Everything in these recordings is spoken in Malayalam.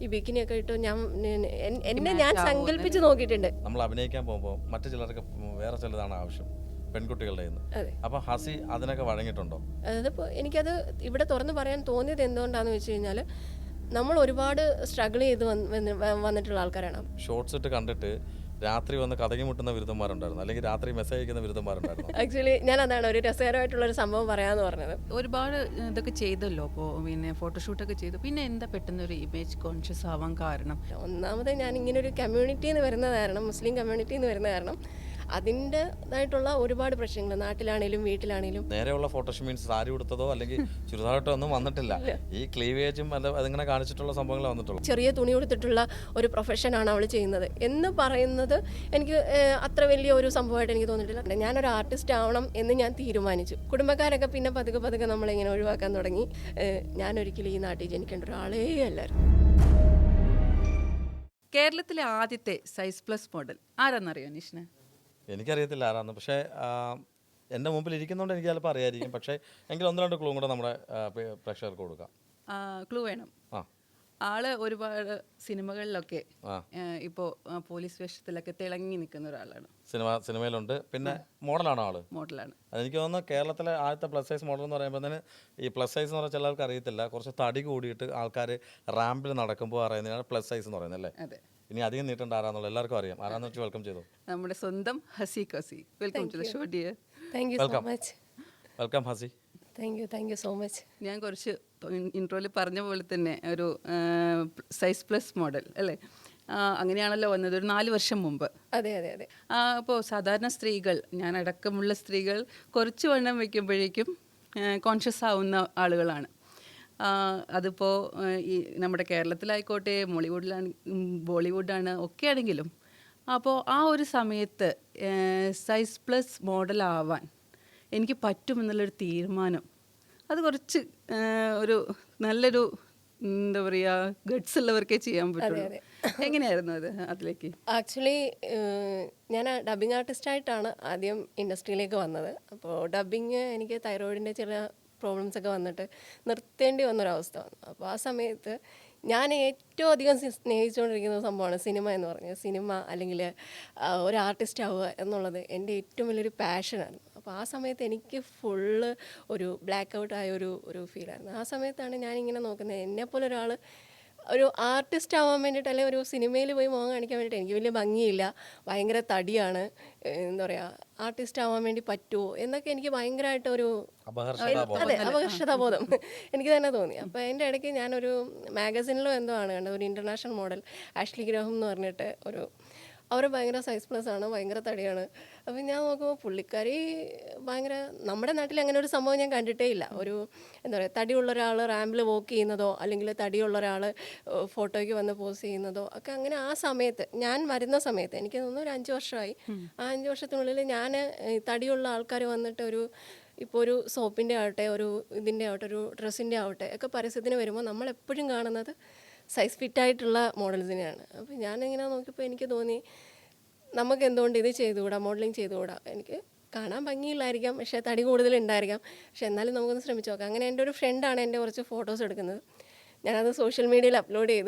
ഈ ബിക്കിനിയൊക്കെ ഇട്ട് ഞാൻ സങ്കല്പിച്ച് നോക്കിയിട്ടുണ്ട്. നമ്മൾ അഭിനയിക്കാൻ പോകുമ്പോൾ മറ്റു ചിലർക്ക് വേറെ ചിലതാണ് ആവശ്യം, പെൺകുട്ടികളുടെ നിന്ന്. അപ്പൊ ഹസി അതിനൊക്കെ വഴങ്ങിയിട്ടുണ്ടോ? അതിപ്പോൾ എനിക്കത് ഇവിടെ തുറന്ന് പറയാൻ തോന്നിയത് എന്തുകൊണ്ടാന്ന് വെച്ച് കഴിഞ്ഞാൽ നമ്മൾ ഒരുപാട് സ്ട്രഗിൾ ചെയ്ത് വന്നിട്ടുള്ള ആൾക്കാരാണ്. ഷോർട്സ് ഇട്ട് കണ്ടിട്ട് രാത്രി വന്ന് കഥകി മുട്ടുന്ന വിരുദ്ധന്മാരുണ്ടായിരുന്നു, അല്ലെങ്കിൽ രാത്രി മെസ്സേജ് അയക്കുന്ന വിരുദ്ധന്മാരുണ്ടായിരുന്നു. ആക്ച്വലി ഞാൻ അതാണ് ഒരു രസകരമായിട്ടുള്ളൊരു സംഭവം പറയാമെന്ന് പറഞ്ഞത്. ഒരുപാട് ഇതൊക്കെ ചെയ്തല്ലോ, അപ്പോൾ പിന്നെ ഫോട്ടോഷൂട്ടൊക്കെ ചെയ്തു. പിന്നെ എന്താ പെട്ടെന്ന് ഒരു ഇമേജ് കോൺഷ്യസ് ആവാൻ കാരണം? ഒന്നാമത് ഞാൻ ഇങ്ങനെ ഒരു കമ്മ്യൂണിറ്റിയിൽ നിന്ന് വരുന്ന കാരണം, മുസ്ലിം കമ്മ്യൂണിറ്റിയിൽ നിന്ന് വരുന്ന കാരണം അതിൻ്റെതായിട്ടുള്ള ഒരുപാട് പ്രശ്നങ്ങൾ നാട്ടിലാണേലും വീട്ടിലാണേലും. നേരെയുള്ള ഫോട്ടോഷൂട്ട് മീൻസ് സാരി ഉടുത്തതോ അല്ലെങ്കിൽ ചുരിദാറിട്ടോ ഒന്നും വന്നിട്ടില്ല. ഈ ക്ലീവേജും അതിങ്ങനെ കാണിച്ചിട്ടുള്ള സംഭവങ്ങൾ വന്നിട്ടുള്ളൂ. ചെറിയ തുണി കൊടുത്തിട്ടുള്ള ഒരു പ്രൊഫഷനാണ് അവൾ ചെയ്യുന്നത് എന്ന് പറയുന്നത് എനിക്ക് അത്ര വലിയ ഒരു സംഭവമായിട്ട് എനിക്ക് തോന്നിയിട്ടില്ല. ഞാനൊരു ആർട്ടിസ്റ്റ് ആവണം എന്ന് ഞാൻ തീരുമാനിച്ചു. കുടുംബക്കാരൊക്കെ പിന്നെ പതുക്കെ പതുക്കെ നമ്മളിങ്ങനെ ഒഴിവാക്കാൻ തുടങ്ങി. ഞാനൊരിക്കലും ഈ നാട്ടിൽ ജനിക്കേണ്ട ഒരാളേ അല്ലായിരുന്നു. കേരളത്തിലെ ആദ്യത്തെ സൈസ് പ്ലസ് മോഡൽ ആരാന്നറിയോ നിഷ്ന? എനിക്കറിയത്തില്ല ആരാന്ന്, പക്ഷേ എൻ്റെ മുമ്പിൽ ഇരിക്കുന്നതുകൊണ്ട് എനിക്ക് ചിലപ്പോൾ അറിയായിരിക്കും. പക്ഷേ എങ്കിലും ഒന്ന് രണ്ട് ക്ലൂ കൂടെ നമ്മുടെ പ്രേക്ഷകർക്ക് കൊടുക്കാം. ക്ലൂ വേണം. ആള് ഒരുപാട് സിനിമകളിലൊക്കെ ഇപ്പോൾ പോലീസ് വേഷത്തിലൊക്കെ തിളങ്ങി നിൽക്കുന്ന ഒരാളാണ്. സിനിമയിലുണ്ട്. പിന്നെ മോഡലാണോ ആള്? മോഡലാണ്. എനിക്ക് തോന്നുന്നു കേരളത്തിലെ ആദ്യത്തെ പ്ലസ് സൈസ് മോഡൽ എന്ന് പറയുമ്പോൾ തന്നെ ഈ പ്ലസ് സൈസ് എന്ന് പറഞ്ഞാൽ ചിലർക്ക് അറിയത്തില്ല, കുറച്ച് തടി കൂടിയിട്ട് ആൾക്കാർ റാമ്പിൽ നടക്കുമ്പോൾ പറയുന്നതാണ് പ്ലസ് സൈസ് എന്ന് പറയുന്നത് അല്ലേ? അതെ. ഇനി അധികം നീട്ടേണ്ട ആരാന്നുള്ള എല്ലാവർക്കും അറിയാം. ആരാന്ന് വെച്ച് വെൽക്കം ചെയ്തു. നമ്മുടെ സ്വന്തം ഹസി കസി. Welcome to the show dear. Thank you so much. Welcome Hasi. Thank you so much. ഞാൻ കുറച്ച് ഇൻട്രോയിൽ പറഞ്ഞ പോലെ തന്നെ ഒരു സൈസ് പ്ലസ് മോഡൽ അല്ലേ, അങ്ങനെയാണല്ലോ വന്നത് ഒരു 4 വർഷം മുമ്പ്. അതെ അതെ അതെ. അപ്പോൾ സാധാരണ സ്ത്രീകൾ, ഞാൻ അടക്കമുള്ള സ്ത്രീകൾ കുറച്ച് വണ്ണം വയ്ക്കുമ്പോഴേക്കും കോൺഷ്യസ് ആവുന്ന ആളുകളാണ്. അതിപ്പോൾ ഈ നമ്മുടെ കേരളത്തിലായിക്കോട്ടെ, ബോളിവുഡാണ് ഒക്കെ ആണെങ്കിലും. അപ്പോൾ ആ ഒരു സമയത്ത് സൈസ് പ്ലസ് മോഡലാവാൻ എനിക്ക് പറ്റുമെന്നുള്ളൊരു തീരുമാനം, അത് കുറച്ച് ഒരു നല്ലൊരു എന്താ പറയുക ഗഡ്സ് ഉള്ളവർക്കേ ചെയ്യാൻ പറ്റുള്ളൂ. എങ്ങനെയായിരുന്നു അത് അതിലേക്ക്? ആക്ച്വലി ഞാൻ ഡബ്ബിംഗ് ആർട്ടിസ്റ്റായിട്ടാണ് ആദ്യം ഇൻഡസ്ട്രിയിലേക്ക് വന്നത്. അപ്പോൾ ഡബ്ബിങ് എനിക്ക് തൈറോയിഡിൻ്റെ ചില പ്രോബ്ലംസ് ഒക്കെ വന്നിട്ട് നിർത്തേണ്ടി വന്നൊരവസ്ഥ വന്നു. അപ്പോൾ ആ സമയത്ത് ഞാൻ ഏറ്റവും അധികം സ്നേഹിച്ചുകൊണ്ടിരിക്കുന്ന സംഭവമാണ് സിനിമ എന്ന് പറഞ്ഞത്. സിനിമ അല്ലെങ്കിൽ ഒരു ആർട്ടിസ്റ്റ് ആവുക എന്നുള്ളത് എൻ്റെ ഏറ്റവും വലിയൊരു പാഷനായിരുന്നു. അപ്പോൾ ആ സമയത്ത് എനിക്ക് ഫുള്ള് ഒരു ബ്ലാക്ക് ഔട്ട് ആയ ഒരു ഫീലായിരുന്നു. ആ സമയത്താണ് ഞാനിങ്ങനെ നോക്കുന്നത്, എന്നെപ്പോലെ ഒരാൾ ഒരു ആർട്ടിസ്റ്റ് ആവാൻ വേണ്ടിയിട്ട് അല്ലെങ്കിൽ ഒരു സിനിമയിൽ പോയി മുഖം കാണിക്കാൻ വേണ്ടിയിട്ട് എനിക്ക് വലിയ ഭംഗിയില്ല, ഭയങ്കര തടിയാണ്, എന്താ പറയുക, ആർട്ടിസ്റ്റ് ആവാൻ വേണ്ടി പറ്റുമോ എന്നൊക്കെ എനിക്ക് ഭയങ്കരമായിട്ടൊരു അപകർഷതാബോധം എനിക്ക് തന്നെ തോന്നി. അപ്പോൾ എൻ്റെ ഇടയ്ക്ക് ഞാനൊരു മാഗസിനിലോ എന്തോ ആണ് കണ്ടത്, ഒരു ഇൻ്റർനാഷണൽ മോഡൽ ആഷ്ലി ഗ്രഹം എന്ന് പറഞ്ഞിട്ട് അവർ ഭയങ്കര സൈസ് പ്ലസ് ആണ്, ഭയങ്കര തടിയാണ്. അപ്പം ഞാൻ നോക്കുമ്പോൾ പുള്ളിക്കാരി ഭയങ്കര, നമ്മുടെ നാട്ടിൽ അങ്ങനെ ഒരു സംഭവം ഞാൻ കണ്ടിട്ടേ ഇല്ല. ഒരു എന്താ പറയുക, തടിയുള്ള ഒരാൾ റാമ്പിൽ വോക്ക് ചെയ്യുന്നതോ അല്ലെങ്കിൽ തടിയുള്ള ഒരാൾ ഫോട്ടോയ്ക്ക് വന്ന് പോസ് ചെയ്യുന്നതോ ഒക്കെ അങ്ങനെ ആ സമയത്ത് ഞാൻ വരുന്ന സമയത്ത് എനിക്ക് തോന്നുന്നു ഒരു 5 വർഷമായി. ആ 5 വർഷത്തിനുള്ളിൽ ഞാൻ തടിയുള്ള ആൾക്കാർ വന്നിട്ട് ഇപ്പോൾ ഒരു സോപ്പിൻ്റെ ആവട്ടെ, ഒരു ഇതിൻ്റെ ആവട്ടെ, ഒരു ഡ്രസ്സിൻ്റെ ആവട്ടെ ഒക്കെ പരസ്യത്തിന് വരുമ്പോൾ നമ്മളെപ്പോഴും കാണുന്നത് സൈസ് ഫിറ്റായിട്ടുള്ള മോഡൽസിനെയാണ്. അപ്പോൾ ഞാനിങ്ങനെ നോക്കിയപ്പോൾ എനിക്ക് തോന്നി നമുക്ക് എന്തുകൊണ്ട് ഇത് ചെയ്തുകൂടാ, മോഡലിംഗ് ചെയ്തുകൂടാ. എനിക്ക് കാണാൻ ഭംഗിയില്ലായിരിക്കാം, പക്ഷേ തടി കൂടുതലുണ്ടായിരിക്കാം, പക്ഷേ എന്നാലും നമുക്കൊന്ന് ശ്രമിച്ചു നോക്കാം. അങ്ങനെ എൻ്റെ ഒരു ഫ്രണ്ടാണ് എൻ്റെ കുറച്ച് ഫോട്ടോസ് എടുക്കുന്നത്. ഞാനത് സോഷ്യൽ മീഡിയയിൽ അപ്ലോഡ്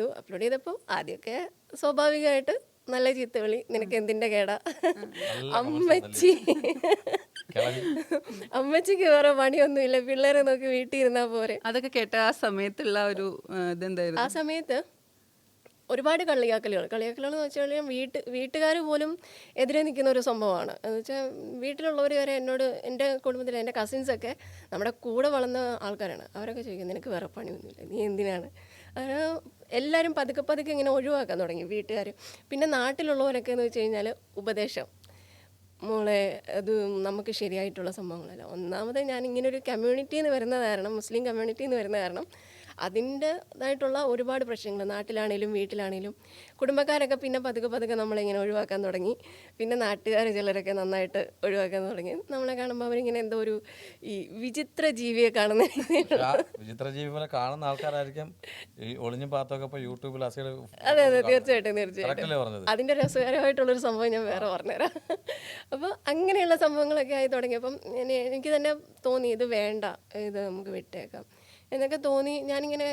ചെയ്തപ്പോൾ ആദ്യമൊക്കെ സ്വാഭാവികമായിട്ട് നല്ല ചീത്തവിളി, നിനക്ക് എന്തിൻ്റെ കേടാ, അമ്മച്ചിക്ക് വേറെ പണിയൊന്നുമില്ല, പിള്ളേരെ നോക്കി വീട്ടിൽ ഇരുന്നാൽ പോരെ. അതൊക്കെ കേട്ട ആ സമയത്തുള്ള ഒരു ഇതെന്തായിരുന്നു? ആ സമയത്ത് ഒരുപാട് കളിയാക്കലുകൾ എന്ന് വെച്ചാൽ വീട്ടുകാർ പോലും എതിരെ നിൽക്കുന്ന ഒരു സംഭവമാണ്. എന്ന് വെച്ചാൽ വീട്ടിലുള്ളവർ വരെ എന്നോട്, എൻ്റെ കുടുംബത്തിൽ എൻ്റെ കസിൻസൊക്കെ നമ്മുടെ കൂടെ വളർന്ന ആൾക്കാരാണ്, അവരൊക്കെ ചോദിക്കും നിനക്ക് വേറെ പണിയൊന്നുമില്ല, നീ എന്തിനാണ്. അങ്ങനെ എല്ലാവരും പതുക്കെ ഇങ്ങനെ ഒഴിവാക്കാൻ തുടങ്ങി വീട്ടുകാർ. പിന്നെ നാട്ടിലുള്ളവരൊക്കെ എന്ന് വെച്ച് കഴിഞ്ഞാൽ ഉപദേശം, മോളെ അത് നമുക്ക് ശരിയായിട്ടുള്ള സംഭവങ്ങളല്ല. ഒന്നാമത് ഞാൻ ഇങ്ങനെ ഒരു കമ്മ്യൂണിറ്റിയിൽ നിന്ന് വരുന്ന കാരണം, മുസ്ലിം കമ്മ്യൂണിറ്റിയിൽ നിന്ന് വരുന്ന കാരണം അതിൻ്റെതായിട്ടുള്ള ഒരുപാട് പ്രശ്നങ്ങൾ നാട്ടിലാണേലും വീട്ടിലാണേലും. കുടുംബക്കാരൊക്കെ പിന്നെ പതുക്കെ നമ്മളിങ്ങനെ ഒഴിവാക്കാൻ തുടങ്ങി. പിന്നെ നാട്ടുകാർ ചിലരൊക്കെ നന്നായിട്ട് ഒഴിവാക്കാൻ തുടങ്ങി. നമ്മളെ കാണുമ്പോൾ അവരിങ്ങനെ എന്തോ ഒരു ഈ വിചിത്ര ജീവിയെ കാണുന്ന വിചിത്ര ജീവി പോലെ കാണുന്ന ആൾക്കാരായിരിക്കും ഈ ഒളിഞ്ഞും പാത്തൊക്കെ ഇപ്പോൾ യൂട്യൂബിൽ. അതെ തീർച്ചയായിട്ടും. അതിൻ്റെ രസകരമായിട്ടുള്ളൊരു സംഭവം ഞാൻ വേറെ പറഞ്ഞുതരാം. അപ്പോൾ അങ്ങനെയുള്ള സംഭവങ്ങളൊക്കെ ആയി തുടങ്ങിയപ്പം എനിക്ക് തന്നെ തോന്നി ഇത് വേണ്ട, ഇത് നമുക്ക് വിട്ടേക്കാം. എന്നൊക്കെ തോന്നി. ഞാനിങ്ങനെ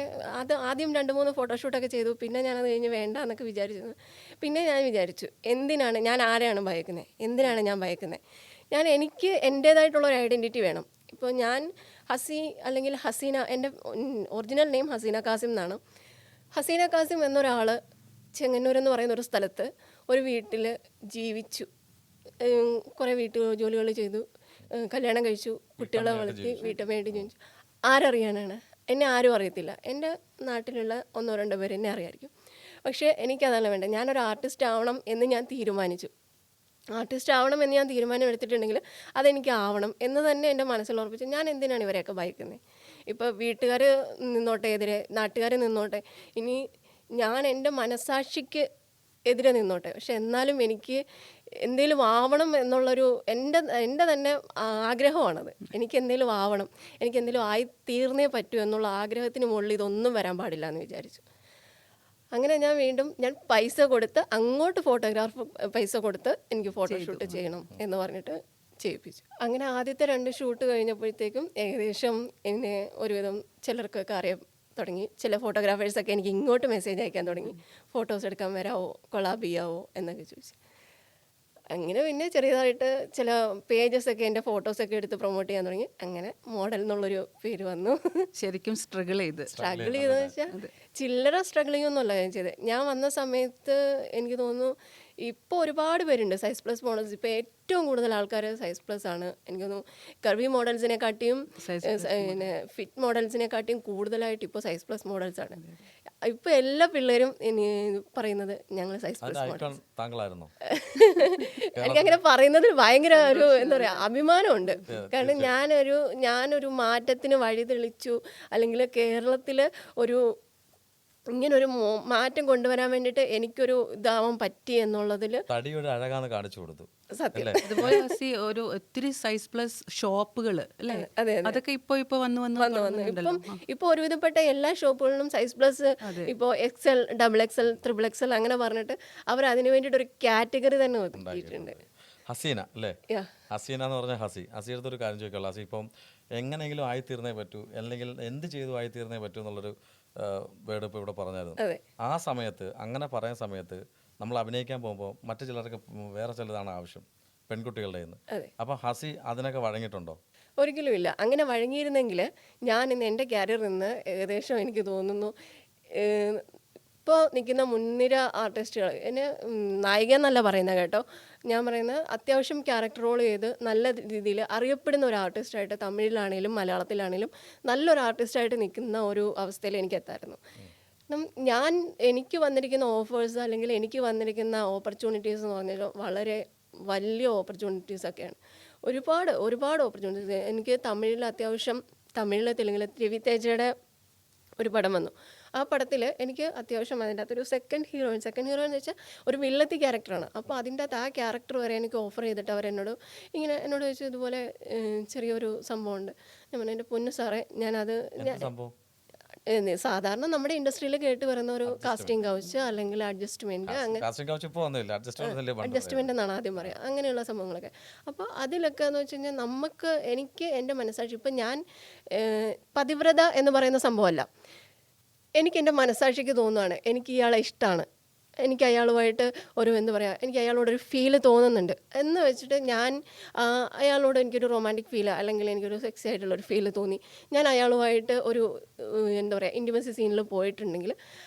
ആദ്യം 2-3 ഫോട്ടോഷൂട്ടൊക്കെ ചെയ്തു. പിന്നെ ഞാനത് കഴിഞ്ഞ് വേണ്ട എന്നൊക്കെ വിചാരിച്ചു. പിന്നെ ഞാൻ വിചാരിച്ചു, എന്തിനാണ് ഞാൻ ആരെയാണ് ഭയക്കുന്നത്, എന്തിനാണ് ഞാൻ ഭയക്കുന്നത്? എനിക്ക് എൻ്റേതായിട്ടുള്ളൊരു ഐഡൻറ്റിറ്റി വേണം. ഇപ്പോൾ ഞാൻ ഹസി അല്ലെങ്കിൽ ഹസീന, എൻ്റെ ഒറിജിനൽ നെയിം ഹസീന കാസിം എന്നാണ്. ഹസീന കാസിം എന്നൊരാൾ ചെങ്ങന്നൂർ എന്ന് പറയുന്ന ഒരു സ്ഥലത്ത് ഒരു വീട്ടിൽ ജീവിച്ചു, കുറേ ജോലികൾ ചെയ്തു, കല്യാണം കഴിച്ചു, കുട്ടികളെ വളർത്തി, വീട്ടമ്മയായിട്ട് ജീവിച്ചു. ആരറിയാനാണ്? എന്നെ ആരും അറിയത്തില്ല. എൻ്റെ നാട്ടിലുള്ള 1-2 പേര് എന്നെ അറിയാമായിരിക്കും. പക്ഷേ എനിക്കതല്ല വേണ്ട. ഞാനൊരു ആർട്ടിസ്റ്റ് ആവണം എന്ന് ഞാൻ തീരുമാനിച്ചു. ആർട്ടിസ്റ്റ് ആവണം എന്ന് ഞാൻ തീരുമാനം എടുത്തിട്ടുണ്ടെങ്കിൽ അതെനിക്ക് ആവണം എന്ന് തന്നെ എൻ്റെ മനസ്സിൽ ഉറപ്പിച്ചു. ഞാൻ എന്തിനാണ് ഇവരെയൊക്കെ ഭയക്കുന്നത്? ഇപ്പോൾ വീട്ടുകാർ നിന്നോട്ടെ എതിരെ, നാട്ടുകാർ നിന്നോട്ടെ, ഇനി ഞാൻ എൻ്റെ മനസാക്ഷിക്ക് എതിരെ നിന്നോട്ടെ, പക്ഷെ എന്നാലും എനിക്ക് എന്തെങ്കിലും ആവണം എന്നുള്ളൊരു എൻ്റെ തന്നെ ആഗ്രഹമാണത്. എനിക്ക് എന്തെങ്കിലും ആവണം, എനിക്ക് എന്തെങ്കിലും ആയിത്തീർന്നേ പറ്റൂ എന്നുള്ള ആഗ്രഹത്തിന് മുകളിൽ ഇതൊന്നും വരാൻ പാടില്ല എന്ന് വിചാരിച്ചു. അങ്ങനെ ഞാൻ പൈസ കൊടുത്ത് അങ്ങോട്ട് പൈസ കൊടുത്ത് എനിക്ക് ഫോട്ടോഷൂട്ട് ചെയ്യണം എന്ന് പറഞ്ഞിട്ട് ചെയ്യിപ്പിച്ചു. അങ്ങനെ ആദ്യത്തെ 2 ഷൂട്ട് കഴിഞ്ഞപ്പോഴത്തേക്കും ഏകദേശം എന്നെ ഒരുവിധം ചിലർക്കൊക്കെ അറിയാൻ തുടങ്ങി. ചില ഫോട്ടോഗ്രാഫേഴ്സൊക്കെ എനിക്ക് ഇങ്ങോട്ട് മെസ്സേജ് അയക്കാൻ തുടങ്ങി, ഫോട്ടോസ് എടുക്കാൻ വരാമോ, കൊളാബ് ചെയ്യാവോ എന്നൊക്കെ ചോദിച്ചു. അങ്ങനെ പിന്നെ ചെറിയതായിട്ട് ചില പേജസൊക്കെ എൻ്റെ ഫോട്ടോസൊക്കെ എടുത്ത് പ്രൊമോട്ട് ചെയ്യാൻ തുടങ്ങി. അങ്ങനെ മോഡൽ എന്നുള്ളൊരു പേര് വന്നു. ശരിക്കും സ്ട്രഗിൾ ചെയ്തെന്ന് വെച്ചാൽ ചില്ലറ സ്ട്രഗിളിംഗ് ഒന്നുമല്ല ഞാൻ ചെയ്തത്. ഞാൻ വന്ന സമയത്ത് എനിക്ക് തോന്നുന്നു ഇപ്പോൾ ഒരുപാട് പേരുണ്ട് സൈസ് പ്ലസ് മോഡൽസ്. ഇപ്പോൾ ഏറ്റവും കൂടുതൽ ആൾക്കാർ സൈസ് പ്ലസ് ആണ്. എനിക്ക് തോന്നുന്നു കർവി മോഡൽസിനെക്കാട്ടിയും പിന്നെ ഫിറ്റ് മോഡൽസിനെക്കാട്ടിയും കൂടുതലായിട്ട് ഇപ്പോൾ സൈസ് പ്ലസ് മോഡൽസ് ആണ്. ഇപ്പോൾ എല്ലാ പിള്ളേരും പറയുന്നത് ഞങ്ങൾ സൈസ് പ്ലസ് മോഡൽസ്. എനിക്കങ്ങനെ പറയുന്നതിൽ ഭയങ്കര ഒരു എന്താ പറയുക അഭിമാനമുണ്ട്. കാരണം ഞാനൊരു മാറ്റത്തിന് വഴി തെളിച്ചു, അല്ലെങ്കിൽ കേരളത്തിൽ ഇങ്ങനൊരു മാറ്റം കൊണ്ടുവരാൻ വേണ്ടിയിട്ട് എനിക്കൊരു ഇതാവാൻ പറ്റി എന്നുള്ളതിൽ തടിയുടെ അഴകാണ് കാണിച്ചു കൊടുത്തു. സത്യം. അതുപോലെ ഒരു ഒത്തിരി സൈസ് പ്ലസ് ഷോപ്പുകൾ അല്ലേ, അതൊക്കെ ഇപ്പൊ വന്നു. ഇപ്പൊ ഒരുവിധപ്പെട്ട എല്ലാ ഷോപ്പുകളിലും സൈസ് പ്ലസ്, ഇപ്പോൾ XL, XXL, XXL അങ്ങനെ പറഞ്ഞിട്ട് അവർ അതിന് വേണ്ടിയിട്ട് ഒരു കാറ്റഗറി തന്നെ ഒതുക്കിയിട്ടുണ്ട്. ഹസീന അല്ലേ? ഹസീന എന്ന് പറഞ്ഞാൽ ഹസിയുടെ ഒരു കാര്യം ചോദിക്കുള്ളൂ. ഹസി ഇപ്പം എങ്ങനെയെങ്കിലും ആയിത്തീർന്നേ പറ്റൂ, അല്ലെങ്കിൽ എന്ത് ചെയ്തു ആയിത്തീർന്നേ പറ്റൂ എന്നുള്ളൊരു വേർഡ് ഇപ്പോൾ ഇവിടെ പറഞ്ഞായിരുന്നു. ആ സമയത്ത് അങ്ങനെ പറയുന്ന സമയത്ത് നമ്മൾ അഭിനയിക്കാൻ പോകുമ്പോൾ മറ്റു ചിലർക്ക് വേറെ ചിലതാണ് ആവശ്യം, പെൺകുട്ടികളുടെ നിന്ന്. അപ്പം ഹസി അതിനൊക്കെ വഴങ്ങിയിട്ടുണ്ടോ? ഒരിക്കലും ഇല്ല. അങ്ങനെ വഴങ്ങിയിരുന്നെങ്കിൽ ഞാൻ ഇന്ന് എൻ്റെ ക്യാരിയറിൽ നിന്ന് ഏകദേശം എനിക്ക് തോന്നുന്നു ഇപ്പോൾ നിൽക്കുന്ന മുൻനിര ആർട്ടിസ്റ്റുകൾ, എന്നെ നായിക എന്നല്ല പറയുന്നത് കേട്ടോ, ഞാൻ പറയുന്നത് അത്യാവശ്യം ക്യാരക്ടർ റോൾ ചെയ്ത് നല്ല രീതിയിൽ അറിയപ്പെടുന്ന ഒരു ആർട്ടിസ്റ്റായിട്ട് തമിഴിലാണെങ്കിലും മലയാളത്തിലാണെങ്കിലും നല്ലൊരു ആർട്ടിസ്റ്റായിട്ട് നിൽക്കുന്ന ഒരു അവസ്ഥയിൽ എനിക്ക് എത്തായിരുന്നു. എനിക്ക് വന്നിരിക്കുന്ന ഓഫേഴ്സ് അല്ലെങ്കിൽ എനിക്ക് വന്നിരിക്കുന്ന ഓപ്പർച്യൂണിറ്റീസ് എന്ന് പറഞ്ഞാൽ വളരെ വലിയ ഓപ്പർച്യൂണിറ്റീസൊക്കെയാണ്. ഒരുപാട് ഓപ്പർച്യൂണിറ്റീസ്. എനിക്ക് തമിഴിൽ തെലുങ്കിൽ രവി തേജയുടെ ഒരു പടം വന്നു. ആ പടത്തിൽ എനിക്ക് അത്യാവശ്യം അതിൻ്റെ അകത്തൊരു സെക്കൻഡ് ഹീറോയിൻ എന്ന് വെച്ചാൽ ഒരു വില്ലത്തി ക്യാരക്ടറാണ്. അപ്പോൾ അതിൻ്റെ അകത്ത് ആ ക്യാരക്ടർ വരെ എനിക്ക് ഓഫർ ചെയ്തിട്ട് അവരെന്നോട് ചോദിച്ചു, ഇതുപോലെ ചെറിയൊരു സംഭവമുണ്ട്. ഞാൻ പറഞ്ഞു, എൻ്റെ പൊന്നു സാറേ, ഞാനത് സാധാരണ നമ്മുടെ ഇൻഡസ്ട്രിയിൽ കേട്ട് വരുന്ന ഒരു കാസ്റ്റിംഗ് കൗച്ച് അല്ലെങ്കിൽ അഡ്ജസ്റ്റ്മെന്റ്, അഡ്ജസ്റ്റ്മെന്റ് എന്നാണ് ആദ്യം പറയാം, അങ്ങനെയുള്ള സംഭവങ്ങളൊക്കെ. അപ്പോൾ അതിലൊക്കെ എന്ന് വെച്ച് കഴിഞ്ഞാൽ എനിക്ക് എൻ്റെ മനസ്സാക്ഷി, ഇപ്പം ഞാൻ പതിവ്രത എന്ന് പറയുന്ന സംഭവമല്ല, എനിക്ക് എൻ്റെ മനസ്സാക്ഷിക്ക് തോന്നുകയാണ് എനിക്ക് ഇയാളെ ഇഷ്ടമാണ്, എനിക്ക് അയാളുമായിട്ട് എനിക്ക് അയാളോടൊരു ഫീല് തോന്നുന്നുണ്ട് എന്ന് വെച്ചിട്ട് ഞാൻ അയാളോട് എനിക്കൊരു റൊമാൻറ്റിക് ഫീല് അല്ലെങ്കിൽ എനിക്കൊരു സെക്സി ആയിട്ടുള്ളൊരു ഫീല് തോന്നി, ഞാൻ അയാളുമായിട്ട് ഒരു ഇൻറ്റിമസി സീനിൽ പോയിട്ടുണ്ടെങ്കിൽ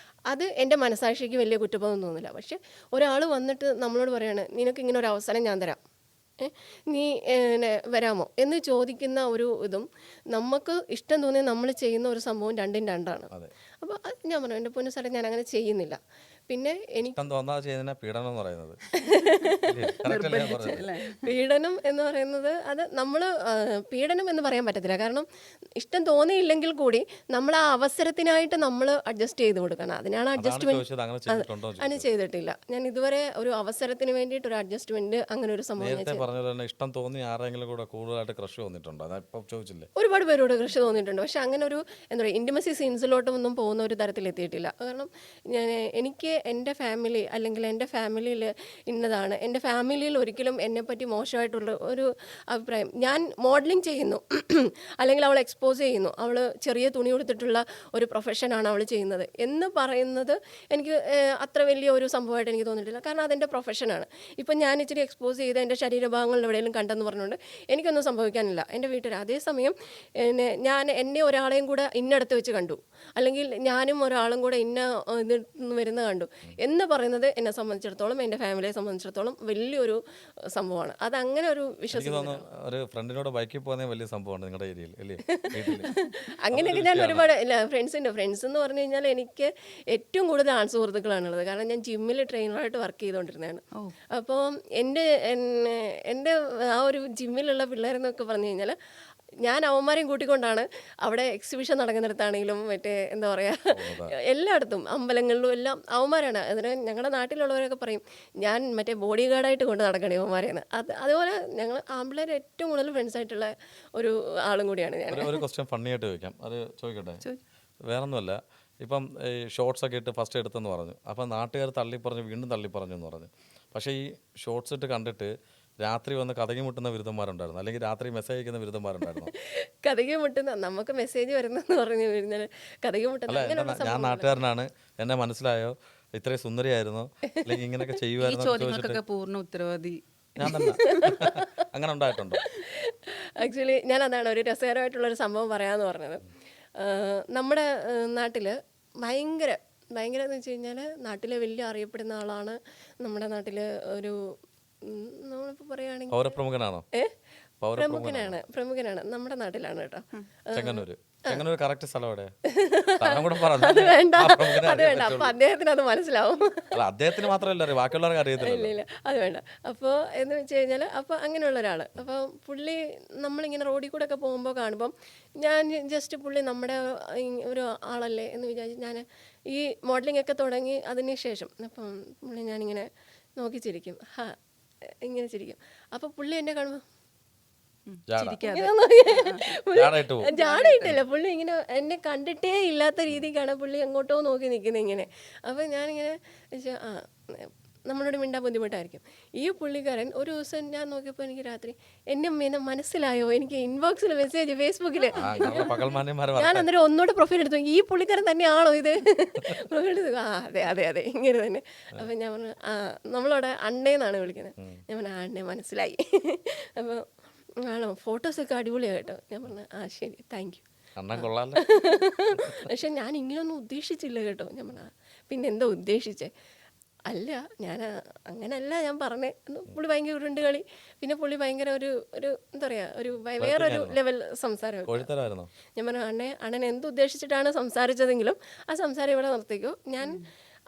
അത് എൻ്റെ മനസ്സാക്ഷിക്ക് വലിയ കുറ്റബോധം തോന്നില്ല. പക്ഷെ ഒരാൾ വന്നിട്ട് നമ്മളോട് പറയാണ്, നിനക്ക് ഇങ്ങനെ ഒരു അവസരം ഞാൻ തരാം, നീ വരാമോ എന്ന് ചോദിക്കുന്ന ഒരു ഇതും നമുക്ക് ഇഷ്ടം തോന്നിയ നമ്മൾ ചെയ്യുന്ന ഒരു സംഭവം രണ്ടും രണ്ടാണ്. അപ്പോൾ ഞാൻ പറഞ്ഞു, എൻ്റെ പൊന്നു സാറേ, ഞാൻ അങ്ങനെ ചെയ്യുന്നില്ല. പിന്നെ എനിക്ക് പീഡനം എന്ന് പറയുന്നത് പീഡനം എന്ന് പറയുന്നത് അത് നമ്മൾ പീഡനം എന്ന് പറയാൻ പറ്റത്തില്ല. കാരണം ഇഷ്ടം തോന്നിയില്ലെങ്കിൽ കൂടി നമ്മൾ ആ അവസരത്തിനായിട്ട് നമ്മൾ അഡ്ജസ്റ്റ് ചെയ്ത് കൊടുക്കണം. അതിനാണ് അഡ്ജസ്റ്റ്മെന്റ്. അങ്ങനെ ചെയ്തിട്ടില്ല ഞാൻ ഇതുവരെ. ഒരു അവസരത്തിന് വേണ്ടിയിട്ട് ഒരു അഡ്ജസ്റ്റ്മെന്റ് അങ്ങനെ ഒരു സംഭവം. ഇഷ്ടം തോന്നി ആരെങ്കിലും കൂടെ കൂടുതലായിട്ട് ക്രഷ് തോന്നിയിട്ടുണ്ടോ? ഒരുപാട് പേരോട് ക്രഷ് തോന്നിയിട്ടുണ്ട്. പക്ഷെ അങ്ങനെ ഒരു എന്താ പറയുക, ഇന്റിമസി സീൻസിലോട്ട് ഒന്നും തോന്നുന്ന ഒരു തരത്തിലെത്തിയിട്ടില്ല. കാരണം എനിക്ക് എൻ്റെ ഫാമിലി അല്ലെങ്കിൽ എൻ്റെ ഫാമിലിയിൽ ഇന്നതാണ്, എൻ്റെ ഫാമിലിയിൽ ഒരിക്കലും എന്നെപ്പറ്റി മോശമായിട്ടുള്ള ഒരു അഭിപ്രായം, ഞാൻ മോഡലിംഗ് ചെയ്യുന്നു അല്ലെങ്കിൽ അവൾ എക്സ്പോസ് ചെയ്യുന്നു, അവൾ ചെറിയ തുണി കൊടുത്തിട്ടുള്ള ഒരു പ്രൊഫഷനാണ് അവൾ ചെയ്യുന്നത് എന്ന് പറയുന്നത് എനിക്ക് അത്ര വലിയ ഒരു സംഭവമായിട്ട് എനിക്ക് തോന്നിയിട്ടില്ല. കാരണം അതെൻ്റെ പ്രൊഫഷനാണ്. ഇപ്പം ഞാൻ ഇച്ചിരി എക്സ്പോസ് ചെയ്ത് എൻ്റെ ശരീരഭാഗങ്ങളിൽ എവിടെയെങ്കിലും കണ്ടെന്ന് പറഞ്ഞുകൊണ്ട് എനിക്കൊന്നും സംഭവിക്കാനില്ല എൻ്റെ വീട്ടിൽ. അതേസമയം എന്നെ ഒരാളെയും കൂടെ ഇന്നടത്ത് വെച്ച് കണ്ടു, അല്ലെങ്കിൽ ഞാനും ഒരാളും കൂടെ ഇന്ന ഇതിൽ നിന്ന് വരുന്ന കണ്ടു എന്ന് പറയുന്നത് എന്നെ സംബന്ധിച്ചിടത്തോളം, എൻ്റെ ഫാമിലിയെ സംബന്ധിച്ചിടത്തോളം വലിയൊരു സംഭവമാണ്. അതങ്ങനെ ഒരു വിശ്വസിക്കുന്നു. ഒരു ഫ്രണ്ടിനോട് ബൈക്കിൽ പോകുന്ന വലിയ സംഭവമാണ് നിങ്ങളുടെ ഏരിയയിൽ അല്ലേ? അങ്ങനെയൊക്കെ ഞാൻ ഒരുപാട് ഫ്രണ്ട്സ് എന്ന് പറഞ്ഞു കഴിഞ്ഞാൽ എനിക്ക് ഏറ്റവും കൂടുതൽ ആൺ സുഹൃത്തുക്കളാണുള്ളത്. കാരണം ഞാൻ ജിമ്മിൽ ട്രെയിനറായിട്ട് വർക്ക് ചെയ്തുകൊണ്ടിരുന്നതാണ്. അപ്പോൾ എൻ്റെ ആ ഒരു ജിമ്മിലുള്ള പിള്ളേരെന്നൊക്കെ പറഞ്ഞു കഴിഞ്ഞാൽ ഞാൻ അവന്മാരെയും കൂട്ടിക്കൊണ്ടാണ് അവിടെ എക്സിബിഷൻ നടക്കുന്നിടത്താണെങ്കിലും മറ്റേ എന്താ പറയുക എല്ലായിടത്തും അമ്പലങ്ങളിലും എല്ലാം അവന്മാരാണ്. അതിന് ഞങ്ങളുടെ നാട്ടിലുള്ളവരൊക്കെ പറയും ഞാൻ മറ്റേ ബോഡി ഗാർഡായിട്ട് കൊണ്ട് നടക്കണേ അവന്മാരെന്ന്. അതുപോലെ ഞങ്ങൾ ആമ്പിള്ളേർ ഏറ്റവും കൂടുതൽ ഫ്രണ്ട്സ് ആയിട്ടുള്ള ഒരു ആളും കൂടിയാണ് ഞാൻ. ഒരു ക്വസ്റ്റ്യൻ ഫണ്ണിയായിട്ട് ചോദിക്കാം, അത് ചോദിക്കട്ടെ? വേറൊന്നുമല്ല, ഇപ്പം ഈ ഷോർട്സ് ഒക്കെ ഇട്ട് ഫസ്റ്റ് എടുത്തെന്ന് പറഞ്ഞു, അപ്പം നാട്ടുകാർ തള്ളിപ്പറഞ്ഞു, വീണ്ടും തള്ളിപ്പറഞ്ഞു എന്ന് പറഞ്ഞു. പക്ഷേ ഈ ഷോർട്സ് ഇട്ട് കണ്ടിട്ട് രാത്രി വന്ന് കഥകി മുട്ടുന്ന ബിരുദന്മാരുണ്ടായിരുന്നു, അല്ലെങ്കിൽ രാത്രി മെസ്സേജ് അയക്കുന്ന ബിരുദന്മാരുണ്ടായിരുന്നു? കഥകി മുട്ടുന്ന നമുക്ക് മെസ്സേജ് വരുന്നെന്ന് പറഞ്ഞു കഴിഞ്ഞാൽ കഥകി മുട്ടുന്ന ഞാൻ നാട്ടുകാരനാണ്, എന്നെ മനസ്സിലായോ, ഇത്രയും സുന്ദരിയായിരുന്നു, അല്ലെങ്കിൽ ഇങ്ങനെയൊക്കെ ചെയ്യുമായിരുന്നു പൂർണ്ണ ഉത്തരവാദി ഞാൻ തന്നെ. അങ്ങനെ ഉണ്ടായിട്ടുണ്ടോ? ആക്ച്വലി ഞാൻ അതാണ് ഒരു രസകരമായിട്ടുള്ളൊരു സംഭവം പറയാമെന്ന് പറഞ്ഞത്. നമ്മുടെ നാട്ടിൽ ഭയങ്കര എന്ന് വെച്ച് കഴിഞ്ഞാൽ നാട്ടിലെ വലിയ അറിയപ്പെടുന്ന ആളാണ് നമ്മുടെ നാട്ടിൽ ഒരു നമ്മളിപ്പോൾ പറയുകയാണെങ്കിൽ പൗരപ്രമുഖനാണോ? പ്രമുഖനാണ് നമ്മുടെ നാട്ടിലാണ് കേട്ടോ. ചെങ്ങന്നൂർ കറക്റ്റ് സ്ഥലം എവിടെ? അത് വേണ്ട അപ്പൊ അദ്ദേഹത്തിന് അത് മനസ്സിലാവും. അദ്ദേഹത്തിന് മാത്രമല്ല, ബാക്കിയുള്ളവർക്ക് അറിയത്തില്ല. ഇല്ല അത് വേണ്ട. അപ്പോൾ എന്ന് വെച്ച് കഴിഞ്ഞാൽ അപ്പോൾ അങ്ങനെയുള്ള ഒരാൾ, അപ്പോൾ പുള്ളി നമ്മളിങ്ങനെ റോഡിൽ കൂടെ ഒക്കെ പോകുമ്പോൾ കാണുമ്പം ഞാൻ ജസ്റ്റ് പുള്ളി നമ്മുടെ ഒരു ആളല്ലേ എന്ന് വിചാരിച്ച് ഞാൻ ഈ മോഡലിംഗ് ഒക്കെ തുടങ്ങി അതിന് ശേഷം അപ്പം പുള്ളി ഞാനിങ്ങനെ നോക്കി ചിരിക്കും, ഇങ്ങനെ ചിരിക്കും. അപ്പോൾ പുള്ളി എന്നെ കാണുമ്പോൾ ജാടയിട്ടില്ല, പുള്ളി ഇങ്ങനെ എന്നെ കണ്ടിട്ടേ ഇല്ലാത്ത രീതിക്കാണ് പുള്ളി എങ്ങോട്ടോ നോക്കി നിൽക്കുന്നത് ഇങ്ങനെ. അപ്പോൾ ഞാനിങ്ങനെ നമ്മളോട് മിണ്ടാൻ ബുദ്ധിമുട്ടായിരിക്കും. ഈ പുള്ളിക്കാരൻ ഒരു ദിവസം ഞാൻ നോക്കിയപ്പോൾ എനിക്ക് രാത്രി എന്നെ മനസ്സിലായോ, എനിക്ക് ഇൻബോക്സിൽ മെസ്സേജ് ഫേസ്ബുക്കിൽ. ഞാൻ അന്നേരം ഒന്നുകൂടെ പ്രൊഫൈൽ എടുത്തു, ഈ പുള്ളിക്കാരൻ തന്നെയാണോ ഇത്? പ്രൊഫൈൽ എടുത്തു, അതെ ഇങ്ങനെ തന്നെ. അപ്പം ഞാൻ പറഞ്ഞു നമ്മളവിടെ അണ്ണേന്നാണ് വിളിക്കുന്നത്. ഞാൻ പറഞ്ഞു അണ്ണേ മനസ്സിലായി. അപ്പോൾ ആണോ, ഫോട്ടോസൊക്കെ അടിപൊളിയാണ് കേട്ടോ. ഞാൻ പറഞ്ഞു ശരി താങ്ക് യു. പക്ഷെ ഞാൻ ഇങ്ങനെയൊന്നും ഉദ്ദേശിച്ചില്ല കേട്ടോ. ഞാൻ പറഞ്ഞു പിന്നെ എന്താ ഉദ്ദേശിച്ചേ? അല്ല ഞാൻ അങ്ങനല്ല ഞാൻ പറഞ്ഞേ. പുള്ളി ഭയങ്കര ഉരുണ്ട് കളി, പിന്നെ പുള്ളി ഭയങ്കര ഒരു എന്താ പറയുക ഒരു വേറൊരു ലെവൽ സംസാരം. ഞാൻ പറഞ്ഞു അണ്ണൻ എന്തുദ്ദേശിച്ചിട്ടാണ് സംസാരിച്ചതെങ്കിലും ആ സംസാരം ഇവിടെ നിർത്തിക്കോ. ഞാൻ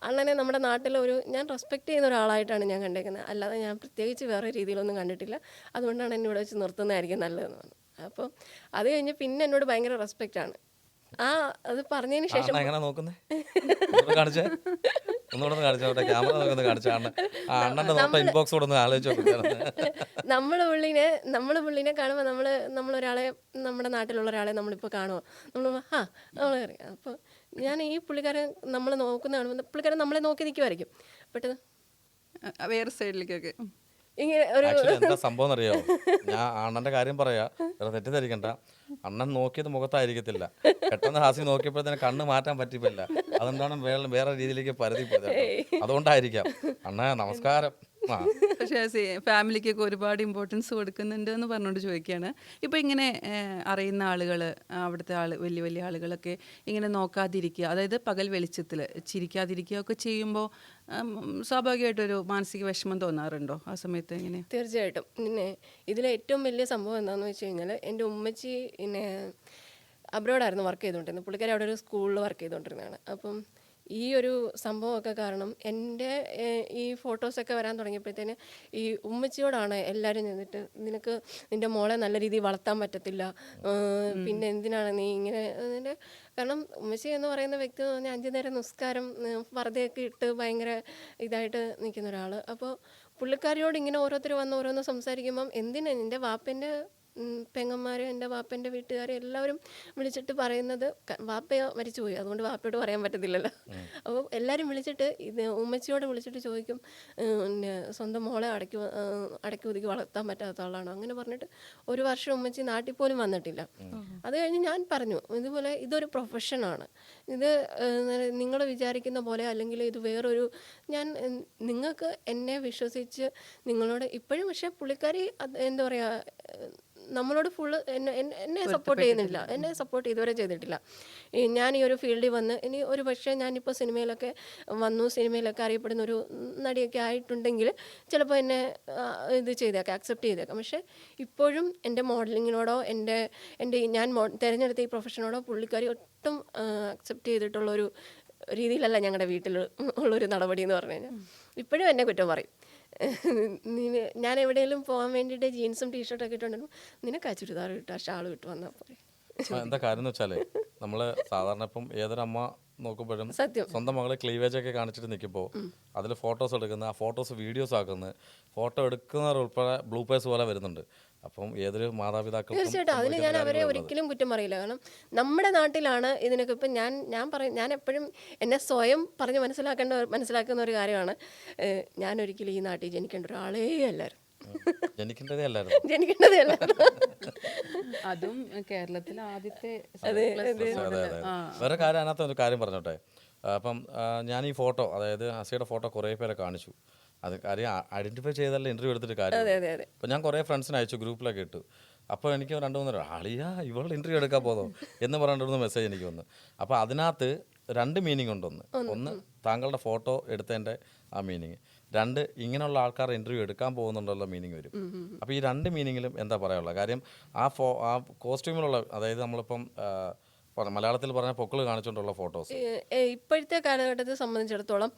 അണ്ണനെ നമ്മുടെ നാട്ടിലൊരു ഞാൻ റെസ്പെക്റ്റ് ചെയ്യുന്ന ഒരാളായിട്ടാണ് ഞാൻ കണ്ടേക്കുന്നത്, അല്ലാതെ ഞാൻ പ്രത്യേകിച്ച് വേറെ രീതിയിലൊന്നും കണ്ടിട്ടില്ല. അതുകൊണ്ടാണ് എന്നെ ഇവിടെ വെച്ച് നിർത്തുന്നതായിരിക്കും നല്ലതെന്ന് പറഞ്ഞു. അപ്പോൾ അത് കഴിഞ്ഞ് പിന്നെ എന്നോട് ഭയങ്കര റെസ്പെക്റ്റാണ്. അത് പറഞ്ഞതിന് ശേഷം നമ്മൾ പുള്ളിനെ കാണുമ്പോൾ നമ്മളൊരാളെ നമ്മുടെ നാട്ടിലുള്ള ഒരാളെ നമ്മളിപ്പോൾ കാണുമോ, നമ്മളറിയാം. അപ്പോൾ ഞാൻ ഈ പുള്ളിക്കാരൻ നമ്മൾ നോക്കുന്ന കാണുമ്പോൾ പുള്ളിക്കാരൻ നമ്മളെ നോക്കി നിൽക്കുമായിരിക്കും, പെട്ടെന്ന് വേറെ സൈഡിലേക്കൊക്കെ ഇങ്ങനെ ഒരു എന്താ സംഭവം അറിയോ? ഞാൻ അണ്ണന്റെ കാര്യം പറയാ, തെറ്റിദ്ധരിക്കണ്ട. അണ്ണൻ നോക്കിയത് മുഖത്തായിരിക്കത്തില്ല, പെട്ടെന്ന് ഹാസി നോക്കിയപ്പോഴത്തേന് കണ്ണ് മാറ്റാൻ പറ്റിപ്പില്ല. അതെന്താണ് വേറെ രീതിയിലേക്ക് പരതി പോയത്, അതുകൊണ്ടായിരിക്കാം. അണ്ണ നമസ്കാരം. പക്ഷേ ഫാമിലിക്കൊക്കെ ഒരുപാട് ഇമ്പോർട്ടൻസ് കൊടുക്കുന്നുണ്ട് എന്ന് പറഞ്ഞുകൊണ്ട് ചോദിക്കുകയാണ്. ഇപ്പോൾ ഇങ്ങനെ അറിയുന്ന ആളുകൾ, അവിടുത്തെ വലിയ വലിയ ആളുകളൊക്കെ ഇങ്ങനെ നോക്കാതിരിക്കുക, അതായത് പകൽ വെളിച്ചത്തിൽ ചിരിക്കാതിരിക്കുക ഒക്കെ ചെയ്യുമ്പോൾ സ്വാഭാവികമായിട്ടൊരു മാനസിക വിഷമം തോന്നാറുണ്ടോ ആ സമയത്ത്? എങ്ങനെ? തീർച്ചയായിട്ടും. പിന്നെ ഇതിലെ ഏറ്റവും വലിയ സംഭവം എന്താണെന്ന് വെച്ച് കഴിഞ്ഞാൽ എൻ്റെ ഉമ്മച്ചി പിന്നെ അബ്രോഡായിരുന്നു വർക്ക് ചെയ്തുകൊണ്ടിരുന്നത്. പുള്ളിക്കാരി അവിടെ ഒരു സ്കൂളിൽ വർക്ക് ചെയ്തുകൊണ്ടിരുന്നതാണ്. അപ്പം ഈ ഒരു സംഭവമൊക്കെ കാരണം എൻ്റെ ഈ ഫോട്ടോസൊക്കെ വരാൻ തുടങ്ങിയപ്പോഴത്തേന് ഈ ഉമ്മച്ചിയോടാണ് എല്ലാവരും ചെന്നിട്ട് നിനക്ക് നിൻ്റെ മോളെ നല്ല രീതിയിൽ വളർത്താൻ പറ്റത്തില്ല, പിന്നെ എന്തിനാണ് നീ ഇങ്ങനെ അതിൻ്റെ. കാരണം ഉമ്മച്ചി എന്ന് പറയുന്ന വ്യക്തി എന്ന് പറഞ്ഞാൽ 5 നേരം നിസ്കാരം പർദ്ദയൊക്കെ ഇട്ട് ഭയങ്കര ഇതായിട്ട് നിൽക്കുന്ന ഒരാൾ. അപ്പോൾ പുള്ളിക്കാരിയോട് ഇങ്ങനെ ഓരോരുത്തർ വന്ന് ഓരോന്ന് സംസാരിക്കുമ്പം എന്തിനാ നിൻ്റെ വാപ്പൻ്റെ പെങ്ങന്മാർ, എൻ്റെ വാപ്പൻ്റെ വീട്ടുകാർ എല്ലാവരും വിളിച്ചിട്ട് പറയുന്നത് വാപ്പ മരിച്ചുപോയി, അതുകൊണ്ട് വാപ്പയോട് പറയാൻ പറ്റത്തില്ലല്ലോ. അപ്പോൾ എല്ലാവരും വിളിച്ചിട്ട് ഇത് ഉമ്മച്ചിയോട് വിളിച്ചിട്ട് ചോദിക്കും, പിന്നെ സ്വന്തം മോളെ അടക്കി ഒതുക്കി വളർത്താൻ പറ്റാത്ത ആളാണോ അങ്ങനെ പറഞ്ഞിട്ട്. ഒരു വർഷം ഉമ്മച്ചി നാട്ടിൽ പോലും വന്നിട്ടില്ല. അത് കഴിഞ്ഞ് ഞാൻ പറഞ്ഞു, ഇതുപോലെ ഇതൊരു പ്രൊഫഷനാണ്, ഇത് നിങ്ങൾ വിചാരിക്കുന്ന പോലെ അല്ലെങ്കിൽ ഇത് വേറൊരു നിങ്ങൾക്ക് എന്നെ വിശ്വസിച്ച് നിങ്ങളോട് ഇപ്പോഴും. പക്ഷേ പുള്ളിക്കാരി എന്താ പറയുക, നമ്മളോട് ഫുള്ള് എന്നെ സപ്പോർട്ട് ചെയ്യുന്നില്ല, എന്നെ സപ്പോർട്ട് ഇതുവരെ ചെയ്തിട്ടില്ല. ഞാൻ ഈ ഒരു ഫീൽഡിൽ വന്ന് ഇനി ഒരു പക്ഷേ ഞാനിപ്പോൾ സിനിമയിലൊക്കെ വന്നു, സിനിമയിലൊക്കെ അറിയപ്പെടുന്ന ഒരു നടിയൊക്കെ ആയിട്ടുണ്ടെങ്കിൽ ചിലപ്പോൾ എന്നെ ഇത് ചെയ്തേക്കാം, അക്സെപ്റ്റ് ചെയ്തേക്കാം. പക്ഷേ ഇപ്പോഴും എൻ്റെ മോഡലിങ്ങിനോടോ എൻ്റെ ഞാൻ തിരഞ്ഞെടുത്ത ഈ പ്രൊഫഷനോടോ പുള്ളിക്കാരി ഒട്ടും അക്സെപ്റ്റ് ചെയ്തിട്ടുള്ളൊരു രീതിയിലല്ല ഞങ്ങളുടെ വീട്ടിൽ ഉള്ളൊരു നടപടി എന്ന് പറഞ്ഞു കഴിഞ്ഞാൽ. ഇപ്പോഴും എന്നെ കുറ്റം പറയും. ഞാൻ എവിടെയെങ്കിലും പോകാൻ വേണ്ടിയിട്ട് ജീൻസും ടീഷർട്ടൊക്കെ ഇട്ടുണ്ടെങ്കിൽ നിനക്ക് ആ ചുരിദാർ കിട്ടുക, ഷാൾ കിട്ടു വന്നാൽ പോലെ. എന്താ കാര്യം എന്ന് വെച്ചാൽ നമ്മൾ സാധാരണ ഇപ്പം ഏതൊരമ്മ നോക്കുമ്പോഴും സത്യം സ്വന്തം മകളെ ക്ലീവേജ് ഒക്കെ കാണിച്ചിട്ട് നിൽക്കുമ്പോൾ അതിൽ ഫോട്ടോസ് എടുക്കുന്ന, ആ ഫോട്ടോസ് വീഡിയോസ് ആക്കുന്നത്, ഫോട്ടോ എടുക്കുന്നവർ ഉൾപ്പെടെ ബ്ലൂപേഴ്സ് പോലെ വരുന്നുണ്ട്. അപ്പം ഏതൊരു മാതാപിതാക്കൾ തീർച്ചയായിട്ടും അതിന് ഞാൻ അവരെ ഒരിക്കലും കുറ്റം പറയില്ല. കാരണം നമ്മുടെ നാട്ടിലാണ് ഇതിനൊക്കെ. ഇപ്പം ഞാൻ എപ്പോഴും എന്നെ സ്വയം പറഞ്ഞ് മനസ്സിലാക്കുന്ന ഒരു കാര്യമാണ്, ഞാൻ ഒരിക്കലും ഈ നാട്ടിൽ ജനിക്കേണ്ട ഒരാളേ അല്ലായിരുന്നു. ജനിക്കേണ്ടതേ അല്ലായിരുന്നു. അതും കേരളത്തിലെ ആദ്യത്തെ. വേറെ കാര്യം, അതിനകത്ത് ഒരു കാര്യം പറഞ്ഞോട്ടെ. അപ്പം ഞാൻ ഈ ഫോട്ടോ, അതായത് ഹസിയുടെ ഫോട്ടോ കുറേ പേരെ കാണിച്ചു. അത് കാര്യം ഐഡന്റിഫൈ ചെയ്തല്ല ഇന്റർവ്യൂ എടുത്തിട്ട് കാര്യം. അപ്പം ഞാൻ കുറേ ഫ്രണ്ട്സിന് അയച്ചു, ഗ്രൂപ്പിലൊക്കെ ഇട്ടു. അപ്പോൾ എനിക്ക് 2-3 ആളിയാ ഇവൾ ഇന്റർവ്യൂ എടുക്കാൻ പോകുന്നു എന്ന് പറഞ്ഞിട്ടൊന്ന് മെസ്സേജ് എനിക്ക് വന്നു. അപ്പോൾ അതിനകത്ത് 2 മീനിങ് ഉണ്ട്. ഒന്ന് താങ്കളുടെ ഫോട്ടോ എടുത്തതിൻ്റെ ആ മീനിങ്, 2 ഇങ്ങനെയുള്ള ആൾക്കാർ ഇന്റർവ്യൂ എടുക്കാൻ പോകുന്നുണ്ടല്ലോ മീനിങ് വരും. അപ്പോൾ ഈ 2 മീനിങ്ങിലും എന്താ പറയാനുള്ള കാര്യം, ആ കോസ്റ്റ്യൂമിലുള്ള, അതായത് നമ്മളിപ്പം മലയാളത്തിൽ പറഞ്ഞ പൊക്കിൾ കാണിച്ചുകൊണ്ടുള്ള ഫോട്ടോസ് ഇപ്പോഴത്തെ കാലഘട്ടത്തെ സംബന്ധിച്ചിടത്തോളം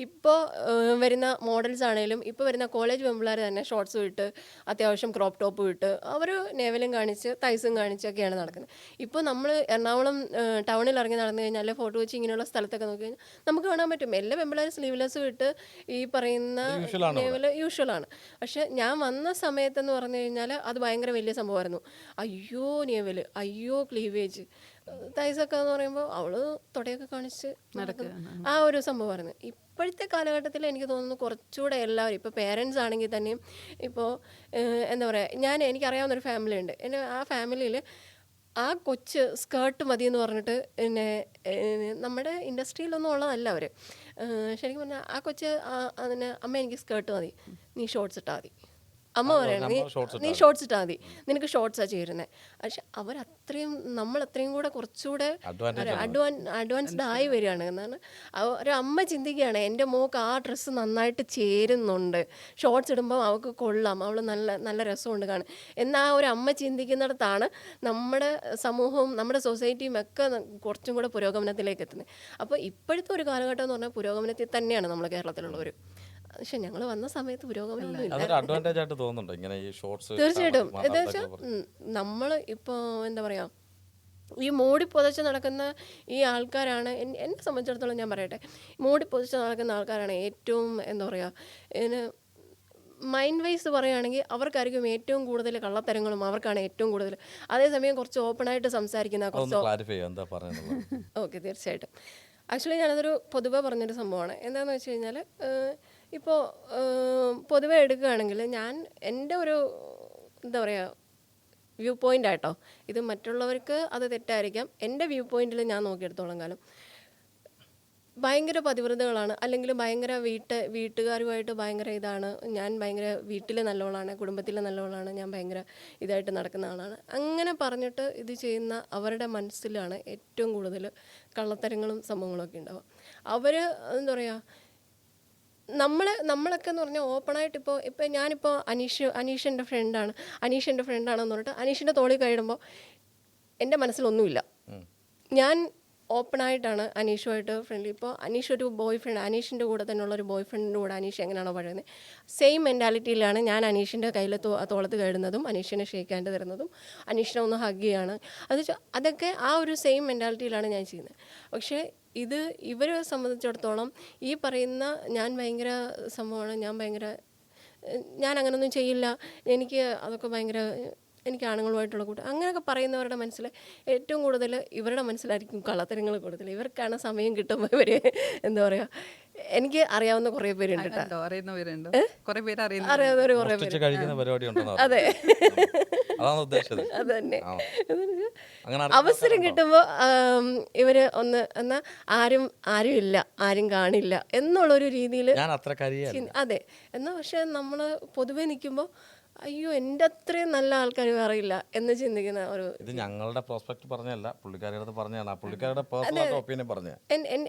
ഇപ്പോൾ വരുന്ന മോഡൽസ് ആണെങ്കിലും ഇപ്പോൾ വരുന്ന കോളേജ് പെൺപിള്ളേർ തന്നെ ഷോർട്സ് ഇട്ട് അത്യാവശ്യം ക്രോപ്പ് ടോപ്പ് ഇട്ട് അവർ നേവലും കാണിച്ച് തൈസും കാണിച്ചൊക്കെയാണ് നടക്കുന്നത്. ഇപ്പോൾ നമ്മൾ എറണാകുളം ടൗണിൽ ഇറങ്ങി നടന്നു കഴിഞ്ഞാൽ ഫോട്ടോ വെച്ച് ഇങ്ങനെയുള്ള സ്ഥലത്തൊക്കെ നോക്കി കഴിഞ്ഞാൽ നമുക്ക് കാണാൻ പറ്റും എല്ലാ പെൺപിള്ളേർ സ്ലീവ്ലെസ്സും ഇട്ട് ഈ പറയുന്ന നേവൽ യൂഷ്വലാണ്. പക്ഷെ ഞാൻ വന്ന സമയത്തെന്ന് പറഞ്ഞു കഴിഞ്ഞാൽ അത് ഭയങ്കര വലിയ സംഭവമായിരുന്നു. അയ്യോ നേവൽ, അയ്യോ ക്ലീവേജ്, തൈസൊക്കെ എന്ന് പറയുമ്പോൾ അവള് തൊടയൊക്കെ കാണിച്ച് നടക്കുന്ന ആ ഒരു സംഭവമായിരുന്നു. ഇപ്പോഴത്തെ കാലഘട്ടത്തിൽ എനിക്ക് തോന്നുന്നു കുറച്ചുകൂടെ എല്ലാവരും, ഇപ്പോൾ പേരൻസ് ആണെങ്കിൽ തന്നെയും, ഇപ്പോൾ എന്താ പറയുക, എനിക്കറിയാവുന്നൊരു ഫാമിലി ഉണ്ട്. ആ ഫാമിലിയിൽ ആ കൊച്ച് സ്കേർട്ട് മതി എന്ന് പറഞ്ഞിട്ട് പിന്നെ നമ്മുടെ ഇൻഡസ്ട്രിയിലൊന്നും ഉള്ളതല്ല അവർ. ശരിക്കും പറഞ്ഞാൽ ആ കൊച്ച് അതിന് അമ്മ എനിക്ക് സ്കേർട്ട് മതി, നീ ഷോർട്ട്സ് ഇട്ടാൽ മതി. അമ്മ പറയണം നീ ഷോർട്ട്സ് ഇട്ടാൽ മതി, നിനക്ക് ഷോർട്ട്സാണ് ചേരുന്നത്. പക്ഷെ നമ്മളത്രയും കൂടെ കുറച്ചുകൂടെ അഡ്വാൻസ്ഡ് ആയി വരികയാണ്. എന്നാണ് ഒരമ്മ ചിന്തിക്കുകയാണ്, എൻ്റെ മോൾക്ക് ആ ഡ്രസ്സ് നന്നായിട്ട് ചേരുന്നുണ്ട്, ഷോർട്ട്സ് ഇടുമ്പോൾ അവൾക്ക് കൊള്ളാം, അവൾ നല്ല രസമുണ്ട് കാണും എന്നാ ഒരു അമ്മ ചിന്തിക്കുന്നിടത്താണ് നമ്മുടെ സമൂഹവും നമ്മുടെ സൊസൈറ്റിയും ഒക്കെ കുറച്ചും കൂടെ പുരോഗമനത്തിലേക്ക് എത്തുന്നത്. അപ്പോൾ ഇപ്പോഴത്തെ ഒരു കാലഘട്ടം എന്ന് പറഞ്ഞാൽ പുരോഗമനത്തിൽ തന്നെയാണ് നമ്മൾ കേരളത്തിലുള്ളവർ. പക്ഷെ ഞങ്ങൾ വന്ന സമയത്ത് പുരോഗമനമൊന്നും തീർച്ചയായിട്ടും. എന്താ വെച്ചാൽ നമ്മൾ ഇപ്പോൾ എന്താ പറയുക, ഈ മൂടി പുതച്ച് നടക്കുന്ന ഈ ആൾക്കാരാണ്, എന്നെ സംബന്ധിച്ചിടത്തോളം ഞാൻ പറയട്ടെ, മൂടി പുതച്ച് നടക്കുന്ന ആൾക്കാരാണ് ഏറ്റവും എന്താ പറയുക, ഇതിന് മൈൻഡ് വൈസ് പറയുകയാണെങ്കിൽ അവർക്കായിരിക്കും ഏറ്റവും കൂടുതൽ കള്ളത്തരങ്ങളും അവർക്കാണ് ഏറ്റവും കൂടുതൽ. അതേസമയം കുറച്ച് ഓപ്പണായിട്ട് സംസാരിക്കുന്ന ഓക്കെ തീർച്ചയായിട്ടും. ആക്ച്വലി ഞാനതൊരു പൊതുവെ പറഞ്ഞൊരു സംഭവമാണ്. എന്താണെന്ന് വെച്ച് കഴിഞ്ഞാൽ ഇപ്പോൾ പൊതുവെ എടുക്കുകയാണെങ്കിൽ എൻ്റെ ഒരു എന്താ പറയുക വ്യൂ പോയിൻ്റ് ആയിട്ടോ, ഇത് മറ്റുള്ളവർക്ക് അത് തെറ്റായിരിക്കാം, എൻ്റെ വ്യൂ പോയിന്റിൽ ഞാൻ നോക്കിയെടുത്തോളം കാലം ഭയങ്കര പതിവ്രതകളാണ്, അല്ലെങ്കിൽ ഭയങ്കര വീട്ടുകാരുമായിട്ട് ഭയങ്കര ഇതാണ്, ഞാൻ ഭയങ്കര വീട്ടിൽ നല്ലവളാണ്, കുടുംബത്തിൽ നല്ലവളാണ്, ഞാൻ ഭയങ്കര ഇതായിട്ട് നടക്കുന്ന ആളാണ്, അങ്ങനെ പറഞ്ഞിട്ട് ഇത് ചെയ്യുന്ന അവരുടെ മനസ്സിലാണ് ഏറ്റവും കൂടുതൽ കള്ളത്തരങ്ങളും സംഭവങ്ങളൊക്കെ ഉണ്ടാവുക. അവർ എന്താ പറയുക, നമ്മളൊക്കെ എന്ന് പറഞ്ഞാൽ ഓപ്പണായിട്ട് ഇപ്പോൾ ഞാനിപ്പോൾ അനീഷിൻ്റെ ഫ്രണ്ടാണെന്ന് പറഞ്ഞിട്ട് അനീഷിൻ്റെ തോളിൽ കയറുമ്പോൾ എൻ്റെ മനസ്സിലൊന്നുമില്ല. ഞാൻ ഓപ്പണായിട്ടാണ് അനീഷുമായിട്ട് ഫ്രണ്ട്ലി. ഇപ്പോൾ അനീഷ് ഒരു ബോയ് ഫ്രണ്ട്, അനീഷിൻ്റെ കൂടെ തന്നെയുള്ള ഒരു ബോയ് ഫ്രണ്ടിൻ്റെ കൂടെ അനീഷ് എങ്ങനെയാണോ പറയുന്നത് സെയിം മെൻറ്റാലിറ്റിയിലാണ് ഞാൻ അനീഷിൻ്റെ കയ്യിൽ തോളത്ത് കയറുന്നതും അനീഷിനെ ഷേക്ക് ഹാൻഡ് തരുന്നതും അനീഷിനെ ഒന്ന് ഹഗ് ചെയ്യാണ്. അതൊക്കെ ആ ഒരു സെയിം മെൻറ്റാലിറ്റിയിലാണ് ഞാൻ ചെയ്യുന്നത്. പക്ഷേ ഇവരെ സംബന്ധിച്ചിടത്തോളം ഈ പറയുന്ന ഞാൻ ഭയങ്കര സംഭവമാണ്, ഞാൻ അങ്ങനെയൊന്നും ചെയ്യില്ല, എനിക്ക് അതൊക്കെ ഭയങ്കര എനിക്ക് ആണുങ്ങളുമായിട്ടുള്ള കൂട്ട് അങ്ങനെയൊക്കെ പറയുന്നവരുടെ മനസ്സിൽ ഏറ്റവും കൂടുതൽ ഇവരുടെ മനസ്സിലായിരിക്കും കള്ളത്തരങ്ങൾ കൂടുതൽ. ഇവർക്കാണ് സമയം കിട്ടുമ്പോൾ ഇവർ എന്താ പറയുക, എനിക്ക് അറിയാവുന്ന കുറേ പേരുണ്ട് കേട്ടോ, ഉണ്ടോ? അറിയുന്നവരുണ്ടോ? കുറെ പേര് അറിയുന്ന അറിയാവുന്നവർ കുറേ മോഷ്ടിച്ച് പേര്. കഴിക്കുന്ന പരിപാടി ഉണ്ടെന്ന് അതെ, അതാണ് ഉദ്ദേശിച്ചത്. അത് തന്നെ. ആ. അങ്ങനെ അവസരം കിട്ടുമ്പോൾ ഇവർ ഒന്ന് എന്നാൽ ആരും ഇല്ല, ആരും കാണില്ല എന്നുള്ളൊരു രീതിയിൽ. ഞാൻ അത്ര കരിയല്ല. അതെ, എന്നാൽ പക്ഷെ നമ്മൾ പൊതുവെ നിൽക്കുമ്പോൾ അയ്യോ എൻ്റെ അത്രയും നല്ല ആൾക്കാർ അറിയില്ല എന്ന് ചിന്തിക്കുന്ന ഒരു. ഇത് ഞങ്ങളുടെ പ്രോസ്പെക്ട് പറഞ്ഞല്ല, പുള്ളിക്കാരുടെ അടുത്ത് പറഞ്ഞതാണ്, പുള്ളിക്കാരുടെ പേഴ്സണൽ ഒപ്പീനിയൻ പറഞ്ഞ.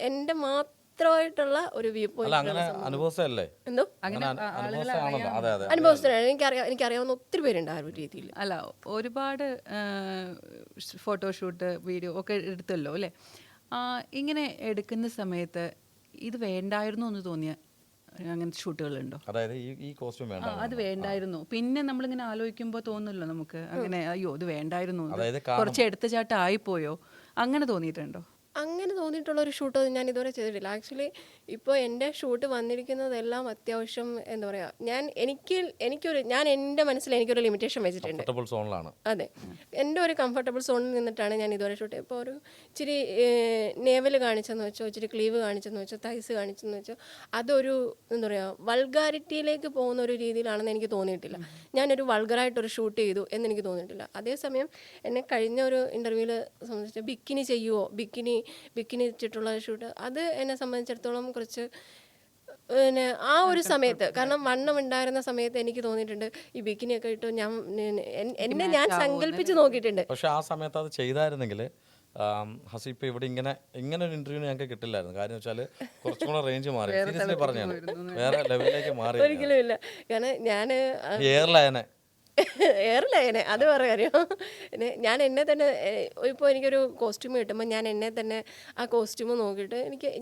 എൻ്റെ മാത്രമായിട്ടുള്ള ഒരു വ്യൂ അല്ല പോയിന്റ്. അങ്ങനെ അനുഭവസ്ഥല്ലേ? എന്തോ അങ്ങനെ അനുഭവസ്ഥയാണല്ലോ. അതെ അതെ. അനുഭവസ്ഥരാണ്. എനിക്കറിയാവുന്ന ഒത്തിരി പേരുണ്ട് ആ ഒരു രീതിയിൽ. അല്ല, ഒരുപാട് ഫോട്ടോഷൂട്ട് വീഡിയോ ഒക്കെ എടുത്തല്ലോ അല്ലേ? ഇങ്ങനെ എടുക്കുന്ന സമയത്ത് ഇത് വേണ്ടായിരുന്നു എന്ന് തോന്നിയ അങ്ങനത്തെ ഷൂട്ടുകളുണ്ടോ? അതായത് ഈ കോസ്റ്റ്യൂം വേണ്ട, അത് വേണ്ടായിരുന്നു. പിന്നെ നമ്മളിങ്ങനെ ആലോചിക്കുമ്പോൾ തോന്നുമല്ലോ നമുക്ക് അങ്ങനെ, അയ്യോ ഇത് വേണ്ടായിരുന്നു, അതായത് കുറച്ച് എടുത്തുചാട്ടം ആയിപ്പോയോ, അങ്ങനെ തോന്നിയിട്ടുണ്ടോ? അങ്ങനെ തോന്നിയിട്ടുള്ള ഒരു ഷൂട്ടൊന്നും ഞാൻ ഇതുവരെ ചെയ്തിട്ടില്ല. ആക്ച്വലി ഇപ്പോൾ എൻ്റെ ഷൂട്ട് വന്നിരിക്കുന്നതെല്ലാം അത്യാവശ്യം എന്താ പറയുക, ഞാൻ എൻ്റെ മനസ്സിൽ എനിക്കൊരു ലിമിറ്റേഷൻ വെച്ചിട്ടുണ്ട്. കംഫർട്ടബിൾ സോണിലാണ്. അതെ, എൻ്റെ ഒരു കംഫർട്ടബിൾ സോണിൽ നിന്നിട്ടാണ് ഞാൻ ഇതുവരെ ഷൂട്ട്. ഇപ്പോൾ ഒരു ഇച്ചിരി നേവൽ കാണിച്ചെന്ന് വെച്ചോ, ഇച്ചിരി ക്ലീവ് കാണിച്ചെന്ന് വെച്ചോ, തൈസ് കാണിച്ചെന്ന് വെച്ചോ, അതൊരു എന്താ പറയുക വൾഗാരിറ്റിയിലേക്ക് പോകുന്ന ഒരു രീതിയിലാണെന്ന് എനിക്ക് തോന്നിയിട്ടില്ല. ഞാനൊരു വൾഗറായിട്ടൊരു ഷൂട്ട് ചെയ്തു എന്നെനിക്ക് തോന്നിയിട്ടില്ല. അതേസമയം എന്നെ കഴിഞ്ഞ ഒരു ഇൻ്റർവ്യൂവിൽ സംബന്ധിച്ച് ബിക്കിനി ചെയ്യുമോ, ബിക്കിനി ഇട്ടിട്ടുള്ള ഷൂട്ട്, അത് എന്നെ സംബന്ധിച്ചിടത്തോളം കുറച്ച് പിന്നെ ആ ഒരു സമയത്ത്, കാരണം വണ്ണം ഉണ്ടായിരുന്ന സമയത്ത് എനിക്ക് തോന്നിയിട്ടുണ്ട് ഈ ബിക്കിനിയൊക്കെ ഇട്ട് എന്നെ ഞാൻ സങ്കല്പിച്ച് നോക്കിയിട്ടുണ്ട്. പക്ഷെ ആ സമയത്ത് അത് ചെയ്തായിരുന്നെങ്കിൽ ഹസി ഇപ്പൊ ഇവിടെ ഇങ്ങനെ ഒരു ഇന്റർവ്യൂ ഞങ്ങൾക്ക് കിട്ടില്ലായിരുന്നു. കാര്യം വെച്ചാൽ കുറച്ചും കൂടെ റേഞ്ച് മാറി, സീരിയസ്ലി പറഞ്ഞാണ്, വേറെ ലെവലിലേക്ക് മാറി. ഒരിക്കലും ഇല്ല, കാരണം ഞാൻ എയർലൈനെ ഏറില്ല അത് വേറെ കാര്യം. ഞാൻ എന്നെ തന്നെ ഇപ്പോൾ എനിക്കൊരു കോസ്റ്റ്യൂം കിട്ടുമ്പോൾ ഞാൻ എന്നെ തന്നെ ആ കോസ്റ്റ്യൂം നോക്കിയിട്ട്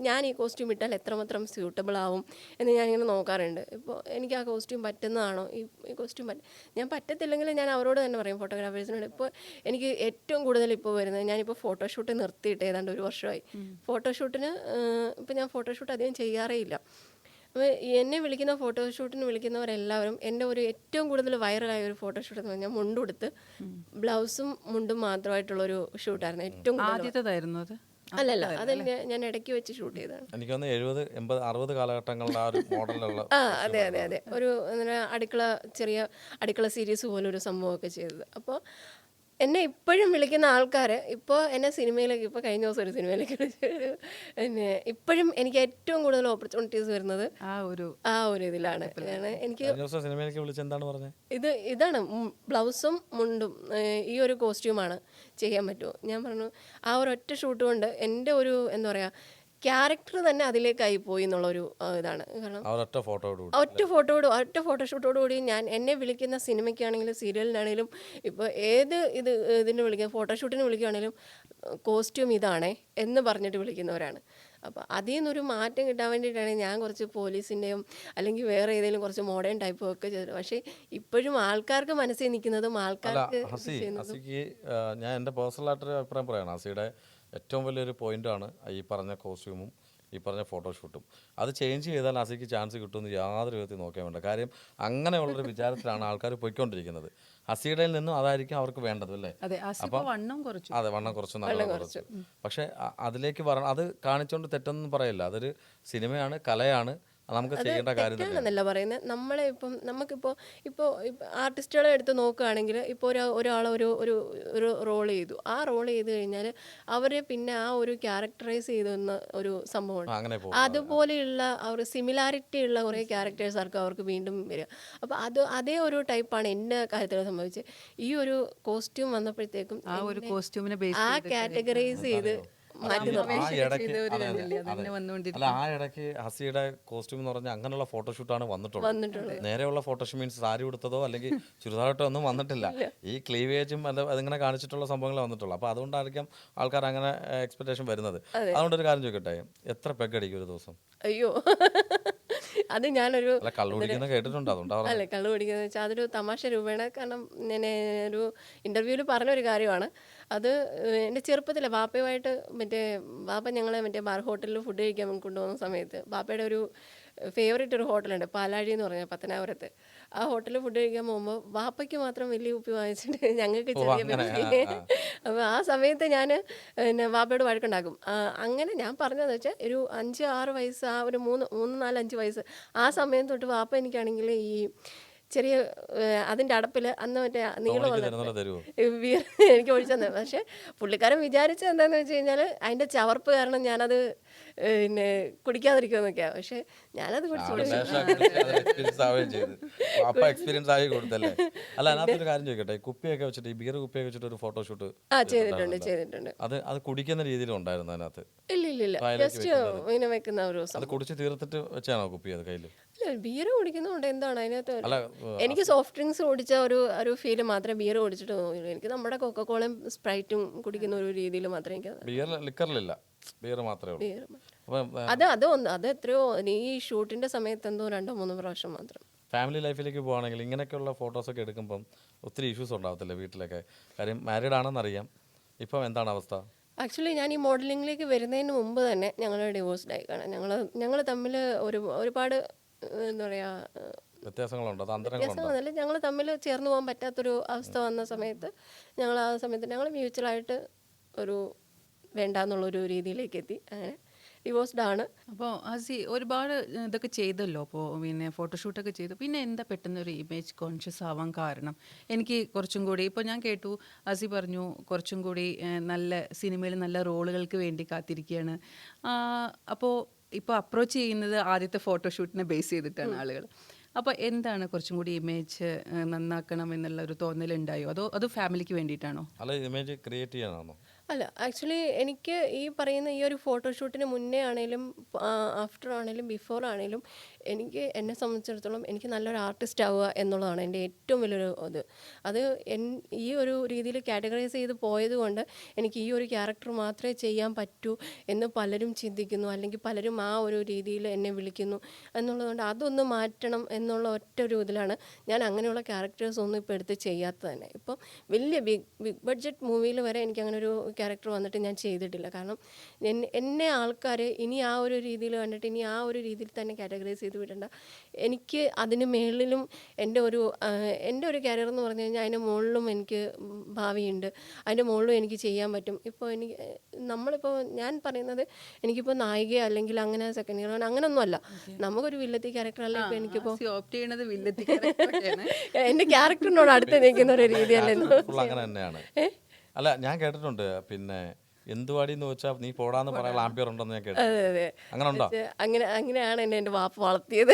ഞാൻ ഈ കോസ്റ്റ്യൂം ഇട്ടാൽ എത്രമാത്രം സ്യൂട്ടബിൾ ആവും എന്ന് ഞാനിങ്ങനെ നോക്കാറുണ്ട്. ഇപ്പോൾ എനിക്ക് ആ കോസ്റ്റ്യൂം പറ്റുന്നതാണോ, ഈ കോസ്റ്റ്യൂം ഞാൻ പറ്റത്തില്ലെങ്കിൽ ഞാൻ അവരോട് തന്നെ പറയും, ഫോട്ടോഗ്രാഫേഴ്സിനോട്. ഇപ്പോൾ എനിക്ക് ഏറ്റവും കൂടുതൽ ഇപ്പോൾ വരുന്നത്, ഞാനിപ്പോൾ ഫോട്ടോഷൂട്ട് നിർത്തിയിട്ട് ഏതാണ്ട് 1 വർഷമായി. ഫോട്ടോഷൂട്ടിന് ഇപ്പോൾ ഞാൻ ഫോട്ടോഷൂട്ട് അധികം ചെയ്യാറേ ഇല്ല. അപ്പോൾ എന്നെ വിളിക്കുന്ന ഫോട്ടോഷൂട്ടിന് വിളിക്കുന്നവരെല്ലാവരും എൻ്റെ ഒരു ഏറ്റവും കൂടുതൽ വൈറലായ ഒരു ഫോട്ടോഷൂട്ട് എന്ന് പറഞ്ഞാൽ മുണ്ടുടുത്ത് ബ്ലൗസും മുണ്ടും മാത്രമായിട്ടുള്ളൊരു ഷൂട്ടായിരുന്നു ഏറ്റവും ആദ്യത്തേതായിരുന്നു അത്? അല്ലല്ല, അത് ഞാൻ ഇടയ്ക്ക് വെച്ച് ഷൂട്ട് ചെയ്തതാണ്. എനിക്ക് തോന്നുന്നു 70, 80, 60 കാലഘട്ടങ്ങളുടെ ആ ഒരു മോഡലുള്ള. അതെ ഒരു ചെറിയ അടുക്കള സീരീസ് പോലെ ഒരു സംഭവമൊക്കെ ചെയ്തത്. അപ്പോൾ എന്നെ ഇപ്പോഴും വിളിക്കുന്ന ആൾക്കാർ, ഇപ്പോൾ എന്നെ സിനിമയിലേക്ക്, ഇപ്പോൾ കഴിഞ്ഞ ദിവസം ഒരു സിനിമയിലേക്ക് വിളിച്ചൊരു പിന്നെ ഇപ്പോഴും എനിക്ക് ഏറ്റവും കൂടുതൽ ഓപ്പർച്യൂണിറ്റീസ് വരുന്നത് ആ ഒരു ഇതിലാണ്. എനിക്ക് സിനിമയിലേക്ക് വിളിച്ച് എന്താണ് പറഞ്ഞത്? ഇതാണ് ബ്ലൗസും മുണ്ടും ഈ ഒരു കോസ്റ്റ്യൂമാണ് ചെയ്യാൻ പറ്റുമോ. ഞാൻ പറഞ്ഞു ആ ഒരൊറ്റ ഷൂട്ട് കൊണ്ട് എൻ്റെ ഒരു എന്താ പറയുക ക്യാരക്ടർ തന്നെ അതിലേക്കായി പോയി എന്നുള്ളൊരു ഇതാണ്. കാരണം ഒറ്റ ഫോട്ടോഷൂട്ടോടുകൂടി എന്നെ വിളിക്കുന്ന സിനിമയ്ക്കാണെങ്കിലും സീരിയലിനാണെങ്കിലും ഇപ്പോൾ ഇതിന് വിളിക്കുക, ഫോട്ടോഷൂട്ടിന് വിളിക്കുകയാണെങ്കിലും കോസ്റ്റ്യൂം ഇതാണേ എന്ന് പറഞ്ഞിട്ട് വിളിക്കുന്നവരാണ്. അപ്പോൾ അതിൽ നിന്നൊരു മാറ്റം കിട്ടാൻ വേണ്ടിയിട്ടാണ് ഞാൻ കുറച്ച് പോലീസിൻ്റെയും അല്ലെങ്കിൽ വേറെ ഏതെങ്കിലും കുറച്ച് മോഡേൺ ടൈപ്പും ഒക്കെ ചെയ്തത്. പക്ഷേ ഇപ്പോഴും ആൾക്കാർക്ക് മനസ്സിൽ നിൽക്കുന്നതും ആൾക്കാർക്ക് ഞാൻ എൻ്റെ പേഴ്സണലായിട്ടൊരു അഭിപ്രായം പറയണം. ഹസിയുടെ ഏറ്റവും വലിയൊരു പോയിൻ്റാണ് ഈ പറഞ്ഞ കോസ്റ്റ്യൂമും ഈ പറഞ്ഞ ഫോട്ടോഷൂട്ടും. അത് ചേഞ്ച് ചെയ്താൽ ഹസിക്ക് ചാൻസ് കിട്ടുമെന്ന് യാതൊരു വിധത്തിൽ നോക്കാൻ വേണ്ട. കാര്യം അങ്ങനെയുള്ളൊരു വിചാരത്തിലാണ് ആൾക്കാർ പോയിക്കൊണ്ടിരിക്കുന്നത്. ഹസിയുടെ നിന്നും അതായിരിക്കും അവർക്ക് വേണ്ടത് അല്ലേ? അപ്പം വണ്ണം കുറച്ചു, നല്ല കുറച്ചു. പക്ഷെ അതിലേക്ക് വരണം, അത് കാണിച്ചുകൊണ്ട് തെറ്റൊന്നും പറയില്ല. അതൊരു സിനിമയാണ്, കലയാണ്, നമുക്ക് ചെയ്യേണ്ട കാര്യം തെറ്റാണെന്നല്ല പറയുന്നത്. നമ്മളെ ഇപ്പോൾ ആർട്ടിസ്റ്റുകളെ എടുത്ത് നോക്കുകയാണെങ്കിൽ ഇപ്പോൾ ഒരാൾ ഒരു റോൾ ചെയ്തു, ആ റോൾ ചെയ്ത് കഴിഞ്ഞാൽ അവരെ പിന്നെ ആ ഒരു ക്യാരക്ടറൈസ് ചെയ്തെന്ന ഒരു സംഭവമാണ്. അതുപോലെയുള്ള ഒരു സിമിലാരിറ്റി ഉള്ള കുറേ ക്യാരക്ടേഴ്സ് ആർക്കും അവർക്ക് വീണ്ടും വരിക. അപ്പോൾ അതേ ഒരു ടൈപ്പാണ് എൻ്റെ കാര്യത്തിൽ സംഭവിച്ചത്. ഈ ഒരു കോസ്റ്റ്യൂം വന്നപ്പോഴത്തേക്കും ആ കാറ്റഗറൈസ് ചെയ്ത് ആ ഇടയ്ക്ക് ഹസിയുടെ കോസ്റ്റ്യൂം എന്ന് പറഞ്ഞാൽ അങ്ങനെയുള്ള ഫോട്ടോഷൂട്ടാണ് വന്നിട്ടുള്ളത്. നേരെയുള്ള ഫോട്ടോഷൂട്ട് മീൻസ് സാരി ഉടുത്തതോ അല്ലെങ്കിൽ ചുരിദാറിട്ടോ ഒന്നും വന്നിട്ടില്ല. ഈ ക്ലീവേജും അതിങ്ങനെ കാണിച്ചിട്ടുള്ള സംഭവങ്ങൾ വന്നിട്ടുള്ളൂ. അപ്പോൾ അതുകൊണ്ടായിരിക്കാം ആൾക്കാർ അങ്ങനെ എക്സ്പെക്ടേഷൻ വരുന്നത്. അതുകൊണ്ടൊരു കാര്യം ചോദിക്കട്ടെ, എത്ര പെഗ് അടിക്കും ഒരു ദിവസം? അയ്യോ, അത് ഞാനൊരു കള്ളു കുടിക്കുന്ന കേട്ടിട്ടുണ്ട്. അതുകൊണ്ടാണ് അല്ലേ കള്ളു കുടിക്കുന്നത് വെച്ചാൽ അതൊരു തമാശ രൂപേണ. കാരണം ഞാൻ ഒരു ഇൻ്റർവ്യൂവിൽ പറഞ്ഞൊരു കാര്യമാണ്. അത് എൻ്റെ ചെറുപ്പത്തിലെ ബാപ്പയുമായിട്ട് വാപ്പ ഞങ്ങളെ ബാർ ഹോട്ടലിൽ ഫുഡ് കഴിക്കാൻ കൊണ്ടുപോകുന്ന സമയത്ത് ബാപ്പയുടെ ഒരു ഫേവറേറ്റ് ഒരു ഹോട്ടലുണ്ട്, പാലാഴി എന്ന് പറഞ്ഞാൽ പത്തനാപുരത്ത്. ആ ഹോട്ടലിൽ ഫുഡ് കഴിക്കാൻ പോകുമ്പോൾ വാപ്പയ്ക്ക് മാത്രം വലിയ കുപ്പി വാങ്ങിച്ചിട്ട് ഞങ്ങൾക്ക് ചെറിയ അങ്ങനെ, പെപ്സി. അപ്പോൾ ആ സമയത്ത് ഞാൻ പിന്നെ വാപ്പയോട് വഴക്കുണ്ടാക്കും. അങ്ങനെ ഞാൻ പറഞ്ഞതെന്ന് വെച്ചാൽ ഒരു 5-6 വയസ്സ്, ആ ഒരു 3-4-5 വയസ്സ് ആ സമയം തൊട്ട് വാപ്പ എനിക്കാണെങ്കിൽ ഈ ചെറിയ അതിൻ്റെ അടപ്പിൽ അന്ന് മറ്റേ നീളമുള്ള തരുന്നല്ലോ തരുമോ? ബിയർ എനിക്ക് ഒഴിച്ചു തന്നെ. പക്ഷേ പുള്ളിക്കാരൻ വിചാരിച്ചത് എന്താണെന്ന് വെച്ച് കഴിഞ്ഞാൽ അതിൻ്റെ ചവർപ്പ് കാരണം ഞാനത് പിന്നെ കുടിക്കാതിരിക്കുമെന്നൊക്കെയാണ്. പക്ഷേ ഞാനത് കുടിച്ചു. എക്സ്പീരിയൻസ് ആവുകയും ചെയ്തു. അപ്പൊ എക്സ്പീരിയൻസ് ആയി കൊടുത്തല്ലേ? അല്ല, അതിനകത്തൊരു കാര്യം ചോദിക്കട്ടെ, കുപ്പിയൊക്കെ വെച്ചിട്ട് ഈ ബിയർ കുപ്പിയൊക്കെ വെച്ചിട്ട് ഒരു ഫോട്ടോഷൂട്ട് ചെയ്തിട്ടുണ്ട്. അത് കുടിക്കുന്ന രീതിയിലും ഉണ്ടായിരുന്നു അതിനകത്ത്? ഇല്ല, ജസ്റ്റ് ഇങ്ങനെ വെക്കുന്ന ഒരു അത് സംഭവം. കുടിച്ച് തീർത്തിട്ട് വെച്ചാണോ കുപ്പി അത് കയ്യിൽ? ബിയർ കുടിക്കുന്നതുകൊണ്ട് എന്താണ് അതിനകത്ത്? അല്ല, എനിക്ക് സോഫ്റ്റ് ഡ്രിങ്ക്സ് കുടിച്ച ഒരു ഫീല് മാത്രമേ ബിയർ കുടിച്ചിട്ട് തോന്നിയുള്ളൂ. എനിക്ക് നമ്മുടെ കൊക്കക്കോളയും സ്പ്രൈറ്റും കുടിക്കുന്ന ഒരു രീതിയിൽ മാത്രമേ എനിക്ക് ബിയർ ലിക്കറിലില്ല, ബിയർ മാത്രമേ ഉള്ളൂ. ബിയർ അപ്പം അത് എത്രയോ ഈ ഷൂട്ടിന്റെ സമയത്ത് എന്തോ 2-3 പ്രാവശ്യം മാത്രം. ഫാമിലി ലൈഫിലേക്ക് പോവുകയാണെങ്കിൽ ഇങ്ങനെയൊക്കെയുള്ള ഫോട്ടോസൊക്കെ എടുക്കുമ്പം ഒത്തിരി ഇഷ്യൂസ് ഉണ്ടാകത്തില്ലേ വീട്ടിലൊക്കെ? കാര്യം മാരീഡ് ആണെന്നറിയാം. ഇപ്പം എന്താണ് അവസ്ഥ? ആക്ച്വലി ഞാൻ ഈ മോഡലിംഗിലേക്ക് വരുന്നതിന് മുമ്പ് തന്നെ ഞങ്ങൾ ഡിവോഴ്സ്ഡ് ആയി കാണാം. ഞങ്ങൾ തമ്മിൽ ഒരുപാട് എന്താ പറയുക വ്യത്യാസങ്ങളുണ്ടോ? അത് അന്തരങ്ങളുണ്ടോ? വ്യത്യാസങ്ങളല്ല, ഞങ്ങൾ തമ്മിൽ ചേർന്ന് പോകാൻ പറ്റാത്തൊരു അവസ്ഥ വന്ന സമയത്ത് ഞങ്ങൾ മ്യൂച്വലായിട്ട് ഒരു വേണ്ടാന്നുള്ളൊരു രീതിയിലേക്ക് എത്തി. അങ്ങനെ ഡിവോഴ്സ്ഡ് ആണ്. അപ്പോൾ ആസി ഒരുപാട് ഇതൊക്കെ ചെയ്തല്ലോ, അപ്പോൾ പിന്നെ ഫോട്ടോഷൂട്ടൊക്കെ ചെയ്തു. പിന്നെ എന്താ പെട്ടെന്ന് ഒരു ഇമേജ് കോൺഷ്യസ് ആവാൻ കാരണം? എനിക്ക് കുറച്ചും കൂടി, ഇപ്പോൾ ഞാൻ കേട്ടു ആസി പറഞ്ഞു കുറച്ചും കൂടി നല്ല സിനിമയിൽ നല്ല റോളുകൾക്ക് വേണ്ടി കാത്തിരിക്കുകയാണ്. അപ്പോൾ ഇപ്പോൾ അപ്രോച്ച് ചെയ്യുന്നത് ആദ്യത്തെ ഫോട്ടോഷൂട്ടിനെ ബേസ് ചെയ്തിട്ടാണ് ആളുകൾ. അപ്പോൾ എന്താണ് കുറച്ചും കൂടി ഇമേജ് നന്നാക്കണം എന്നുള്ള ഒരു തോന്നലുണ്ടായോ? അത് ഫാമിലിക്ക് വേണ്ടിയിട്ടാണോ? അല്ല, ഇമേജ് ക്രിയേറ്റ് ചെയ്യാനാണോ? അല്ല, ആക്ച്വലി എനിക്ക് ഈ പറയുന്ന ഈ ഒരു ഫോട്ടോഷൂട്ടിന് മുന്നേ ആണെങ്കിലും ആഫ്റ്റർ ആണെങ്കിലും ബിഫോർ ആണെങ്കിലും എന്നെ സംബന്ധിച്ചിടത്തോളം എനിക്ക് നല്ലൊരു ആർട്ടിസ്റ്റ് ആവുക എന്നുള്ളതാണ് എൻ്റെ ഏറ്റവും വലിയൊരു അത് ഈ ഒരു രീതിയിൽ കാറ്റഗറൈസ് ചെയ്ത് പോയത് കൊണ്ട് എനിക്ക് ഈ ഒരു ക്യാരക്ടർ മാത്രമേ ചെയ്യാൻ പറ്റൂ എന്ന് പലരും ചിന്തിക്കുന്നു, അല്ലെങ്കിൽ പലരും ആ ഒരു രീതിയിൽ എന്നെ വിളിക്കുന്നു എന്നുള്ളതുകൊണ്ട് അതൊന്ന് മാറ്റണം എന്നുള്ള ഒറ്റ ഒരു ഇതിലാണ് ഞാൻ അങ്ങനെയുള്ള ക്യാരക്ടേഴ്സ് ഒന്നും ഇപ്പോൾ എടുത്ത് ചെയ്യാത്തത് തന്നെ. ഇപ്പം വലിയ ബിഗ് ബഡ്ജറ്റ് മൂവിയിൽ വരെ എനിക്ക് അങ്ങനെ ഒരു ക്യാരക്ടർ വന്നിട്ട് ഞാൻ ചെയ്തിട്ടില്ല. കാരണം എന്നെ ആൾക്കാർ ഇനി ആ ഒരു രീതിയിൽ കണ്ടിട്ട് ഇനി ആ ഒരു രീതിയിൽ തന്നെ കാറ്റഗറൈസ് ചെയ്ത് വിടണ്ട. എനിക്ക് അതിന് മേളിലും എൻ്റെ ഒരു കരിയർ എന്ന് പറഞ്ഞു കഴിഞ്ഞാൽ അതിൻ്റെ മുകളിലും എനിക്ക് ഭാവിയുണ്ട്, അതിൻ്റെ മുകളിലും എനിക്ക് ചെയ്യാൻ പറ്റും. ഇപ്പോൾ നമ്മളിപ്പോൾ ഞാൻ പറയുന്നത് എനിക്കിപ്പോൾ നായിക അല്ലെങ്കിൽ അങ്ങനെ സെക്കൻഡ് ഇയർ അങ്ങനെയൊന്നുമല്ല, നമുക്കൊരു വില്ലത്തി ക്യാരക്ടർ അല്ല ഇപ്പോൾ എനിക്കിപ്പോൾ എൻ്റെ ക്യാരക്ടറിനോട് അടുത്ത് നിൽക്കുന്ന ഒരു രീതിയല്ലേ. അങ്ങനെ തന്നെയാണ്. അല്ല, ഞാൻ കേട്ടിട്ടുണ്ട് പിന്നെ എന്തുവാടി എന്ന് വെച്ചാൽ നീ പോടാന്ന് പറയാൻ ആംബിയർ ഉണ്ടെന്ന് ഞാൻ കേട്ടു. അങ്ങനെ ഉണ്ടോ? അങ്ങനെയാണ് എന്നെ എൻ്റെ വാപ്പ വളർത്തിയത്.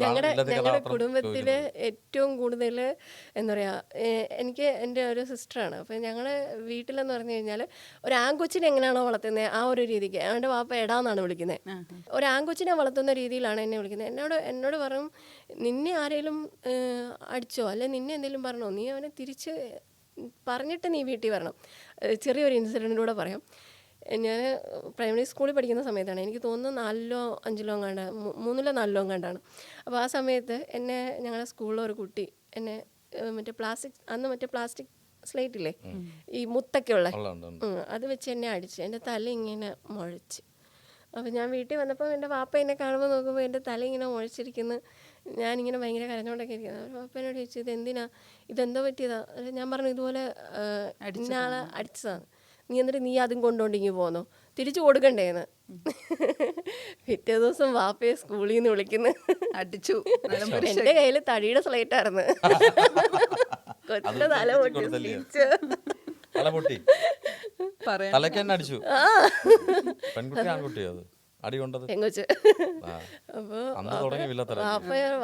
ഞങ്ങളുടെ കുടുംബത്തില് ഏറ്റവും കൂടുതൽ എന്താ പറയാ, എനിക്ക് എൻ്റെ ഒരു സിസ്റ്ററാണ്. അപ്പം ഞങ്ങളുടെ വീട്ടിലെന്ന് പറഞ്ഞു കഴിഞ്ഞാൽ ഒരു ആൺകൊച്ചിനെ എങ്ങനെയാണോ വളർത്തുന്നത് ആ ഒരു രീതിക്ക് എൻ്റെ വാപ്പ എടാന്നാണ് വിളിക്കുന്നത്. ഒരു ആൺകൊച്ചിനെ വളർത്തുന്ന രീതിയിലാണ് എന്നെ വിളിക്കുന്നത്. എന്നോട് പറയും, നിന്നെ ആരെങ്കിലും അടിച്ചോ അല്ലെ നിന്നെ എന്തെങ്കിലും പറഞ്ഞോ, നീ അവനെ തിരിച്ച് പറഞ്ഞിട്ട് നീ വീട്ടിൽ വരണം. ചെറിയൊരു ഇൻസിഡൻറ്റിലൂടെ പറയാം. ഞാൻ പ്രൈമറി സ്കൂളിൽ പഠിക്കുന്ന സമയത്താണ്, എനിക്ക് തോന്നുന്നു 4-ഓ 5-ലോ എങ്ങാണ്ട്, 3-ലോ 4-ലോ എങ്ങാണ്ടാണ്. അപ്പോൾ ആ സമയത്ത് ഞങ്ങളുടെ സ്കൂളിലെ ഒരു കുട്ടി എന്നെ മറ്റേ പ്ലാസ്റ്റിക് സ്ലേറ്റ് ഇല്ലേ, ഈ മുത്തൊക്കെ ഉള്ള അത് വെച്ച് എന്നെ അടിച്ച് എൻ്റെ തല ഇങ്ങനെ മുഴച്ച്. അപ്പോൾ ഞാൻ വീട്ടിൽ വന്നപ്പോൾ എൻ്റെ വാപ്പ എന്നെ കാണുമ്പോൾ നോക്കുമ്പോൾ എൻ്റെ തല ഇങ്ങനെ മുഴച്ചിരിക്കുന്നു. ഞാനിങ്ങനെ ഭയങ്കര കരഞ്ഞോണ്ടൊക്കെ ഇരിക്കുന്നത്. വാപ്പ എന്നോട് ചോദിച്ചു, ഇതെന്തോ പറ്റിയതാ? ഞാൻ പറഞ്ഞു, ഇതുപോലെ ഇന്നാളെ അടിച്ചതാണ്. എന്നിട്ട് നീ അതും കൊണ്ടോണ്ടിങ്ങി പോന്നോ, തിരിച്ചു കൊടുക്കണ്ടേന്ന്. പിറ്റേ ദിവസം വാപ്പയെ സ്കൂളിൽ നിന്ന് വിളിക്കുന്നു, അടിച്ചു. എൻ്റെ കയ്യിൽ തടിയുടെ സ്ലേറ്റായിരുന്നു. കൊച്ചിന്റെ തല പൊട്ടി തലയ്ക്ക് തന്നെ അടിച്ചു. പെൺകുട്ടി ആൺകുട്ടിയോ അത് അടി കൊണ്ടത്? പെങ്കൊച്ച്. അപ്പോൾ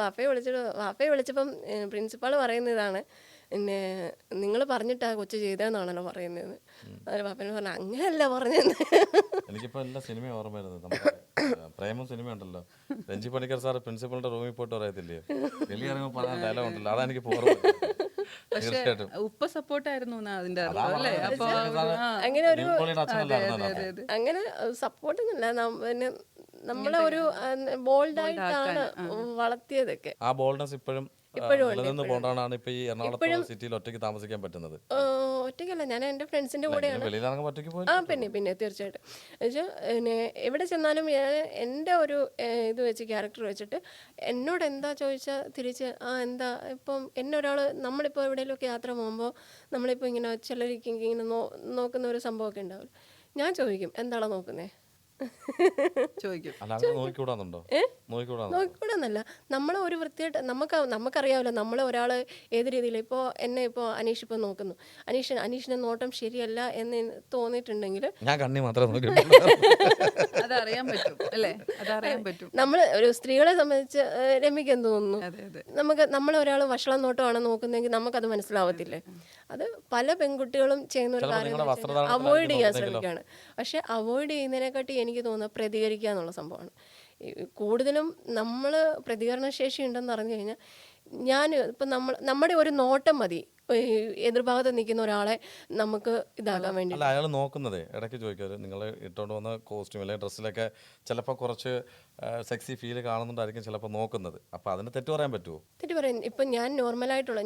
വാപ്പയെ വിളിച്ചപ്പം പ്രിൻസിപ്പാൾ പറയുന്ന ഇതാണ്, പിന്നെ നിങ്ങൾ പറഞ്ഞിട്ടാ കൊച്ചു ചെയ്തതെന്നാണല്ലോ പറയുന്നത്. അതിൽ പാപ്പന് പറഞ്ഞു, അങ്ങനെയല്ല പറഞ്ഞത്. എനിക്കിപ്പോൾ എല്ലാ സിനിമയും ഓർമ്മ വരുന്നത്. നമ്മുടെ പ്രേമം സിനിമ ഉണ്ടല്ലോ, രഞ്ജി പണിക്കർ സാർ പ്രിൻസിപ്പളിന്റെ റൂമിൽ പോയിട്ട് പറയത്തില്ലയോ, വെളിയിറങ്ങുമ്പോൾ പറഞ്ഞ ഡയലോഗ് ഉണ്ടല്ലോ, അതെനിക്ക് ഓർമ്മ. ഉപ്പ സപ്പോർട്ടായിരുന്നു അതിന്റെ അങ്ങനെ സപ്പോർട്ടൊന്നുമില്ല, നമ്മളെ ഒരു ബോൾഡായിട്ടാണ് വളർത്തിയതൊക്കെ. ആ ബോൾഡ്നെസ് ഇപ്പോഴും നിലനിന്ന് പോകണ്ടാണ് ഇപ്പൊ ഈ എറണാകുളത്ത് സിറ്റിയിൽ ഒറ്റയ്ക്ക് താമസിക്കാൻ പറ്റുന്നത്. ഒറ്റയ്ക്കല്ല, ഞാൻ എൻ്റെ ഫ്രണ്ട്സിൻ്റെ കൂടെയാണ്. വെളിയിലിറങ്ങുമ്പോൾ ഒറ്റയ്ക്ക് പോയി. പിന്നെ തീർച്ചയായിട്ടും എന്നുവെച്ചാൽ പിന്നെ എവിടെ ചെന്നാലും ഞാൻ എൻ്റെ ഒരു ഇത് വെച്ച് ക്യാരക്ടർ വെച്ചിട്ട് എന്നോട് എന്താ ചോദിച്ചാൽ തിരിച്ച് എന്താ ഇപ്പം എന്നെ ഒരാൾ നമ്മളിപ്പോൾ എവിടെയെങ്കിലുമൊക്കെ യാത്ര പോകുമ്പോൾ നമ്മളിപ്പോൾ ഇങ്ങനെ ചിലർക്ക് ഇങ്ങനെ നോക്കുന്ന ഒരു സംഭവമൊക്കെ ഉണ്ടാവില്ല. ഞാൻ ചോദിക്കും എന്താണോ നോക്കുന്നേ ചോദിക്കും. നോക്കിക്കൂടാന്നല്ല, നമ്മൾ ഒരു വൃത്തിയായിട്ട് നമുക്കറിയാമല്ലോ നമ്മൾ ഒരാൾ ഏത് രീതിയിൽ. ഇപ്പോൾ എന്നെ ഇപ്പോൾ അനീഷ് ഇപ്പോൾ നോക്കുന്നു, അനീഷിൻ്റെ നോട്ടം ശരിയല്ല എന്ന് തോന്നിയിട്ടുണ്ടെങ്കിൽ ഞാൻ കണ്ണി മാത്രം അതറിയാൻ പറ്റും അല്ലേ, അതറിയാൻ പറ്റും. നമ്മൾ ഒരു സ്ത്രീകളെ സംബന്ധിച്ച് രമ്യക്ക് എന്ത് തോന്നുന്നു, നമ്മൾ ഒരാൾ വഷളം നോട്ടമാണ് നോക്കുന്നതെങ്കിൽ നമുക്കത് മനസ്സിലാവത്തില്ലേ. അത് പല പെൺകുട്ടികളും ചെയ്യുന്ന ഒരു കാര്യം അവോയ്ഡ് ചെയ്യാൻ ശ്രമിക്കുകയാണ്. പക്ഷെ അവോയ്ഡ് ചെയ്യുന്നതിനെക്കാട്ടി എനിക്ക് തോന്നുന്നത് പ്രതികരിക്കുക എന്നുള്ള സംഭവമാണ്. കൂടുതലും നമ്മൾ പ്രതികരണശേഷി ഉണ്ടെന്ന് പറഞ്ഞു കഴിഞ്ഞാൽ ഇപ്പം നമ്മുടെ ഒരു നോട്ടം മതി എതിർഭാഗത്ത് നിൽക്കുന്ന ഒരാളെ നമുക്ക് ഇതാകാൻ വേണ്ടി. അല്ല, അയാൾ നോക്കുന്നത് ഇടയ്ക്ക് ചോദിക്കാറ് നിങ്ങൾ ഇട്ടുകൊണ്ട് വന്ന കോസ്റ്റ്യൂം അല്ലെങ്കിൽ ഡ്രസ്സിലൊക്കെ ചിലപ്പോൾ കുറച്ച് സെക്സി ഫീൽ കാണുന്നുണ്ടായിരിക്കും ചിലപ്പോൾ നോക്കുന്നത്. അപ്പോൾ അതിന് തെറ്റ് പറയാൻ പറ്റുമോ? തെറ്റ് പറയാൻ ഇപ്പം ഞാൻ നോർമലായിട്ടുള്ള